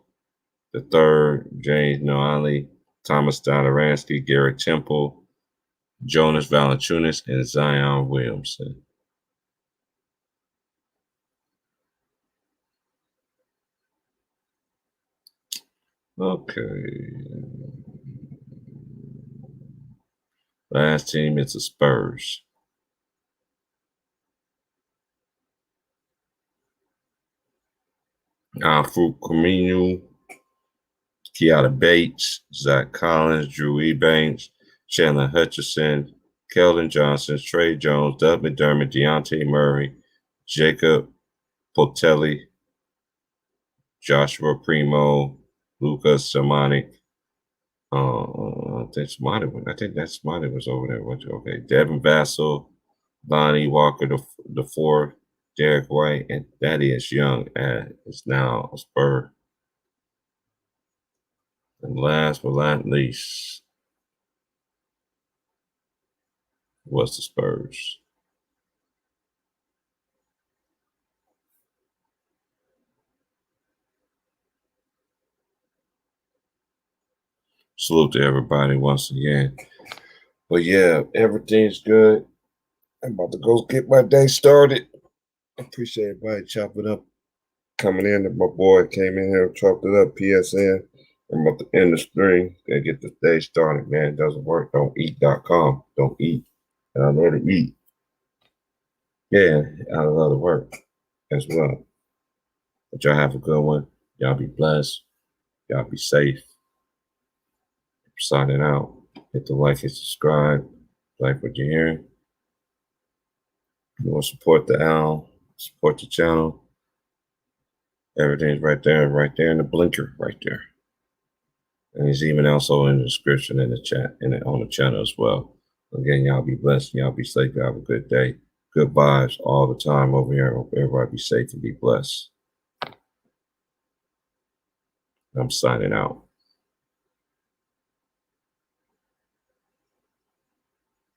the third, James Noailly, Thomas Stoudaransky, Garrett Temple, Jonas Valanciunas, and Zion Williamson. Okay. Last team is the Spurs. Fruit Camino, Keada Bates, Zach Collins, Drew Ebanks, Chandler Hutchison, Keldon Johnson, Trey Jones, Doug McDermott, Deontay Murray, Jacob Potelli, Joshua Primo, Lucas Samanic. I think that Smiley was over there. Okay, Devin Vassell, Lonnie Walker, the fourth, Derek White, and Thaddeus Young is now a Spur. And last but not least was the Spurs. Salute to everybody once again. But yeah, everything's good. I'm about to go get my day started. I appreciate everybody chopping up, coming in. My boy came in here, chopped it up, PSN. I'm about to end the stream. Gotta get the day started, man. It doesn't work. Don't eat.com. Don't eat. And I love to eat. Yeah, I love to work as well. But y'all have a good one. Y'all be blessed. Y'all be safe. Signing out. Hit the like and subscribe. Like what you're hearing. You want to support the owl, support the channel. Everything's right there in the blinker, right there. And it's even also in the description in the chat and on the channel as well. Again, y'all be blessed. Y'all be safe. Y'all have a good day. Good vibes all the time over here. I hope everybody be safe and be blessed. I'm signing out.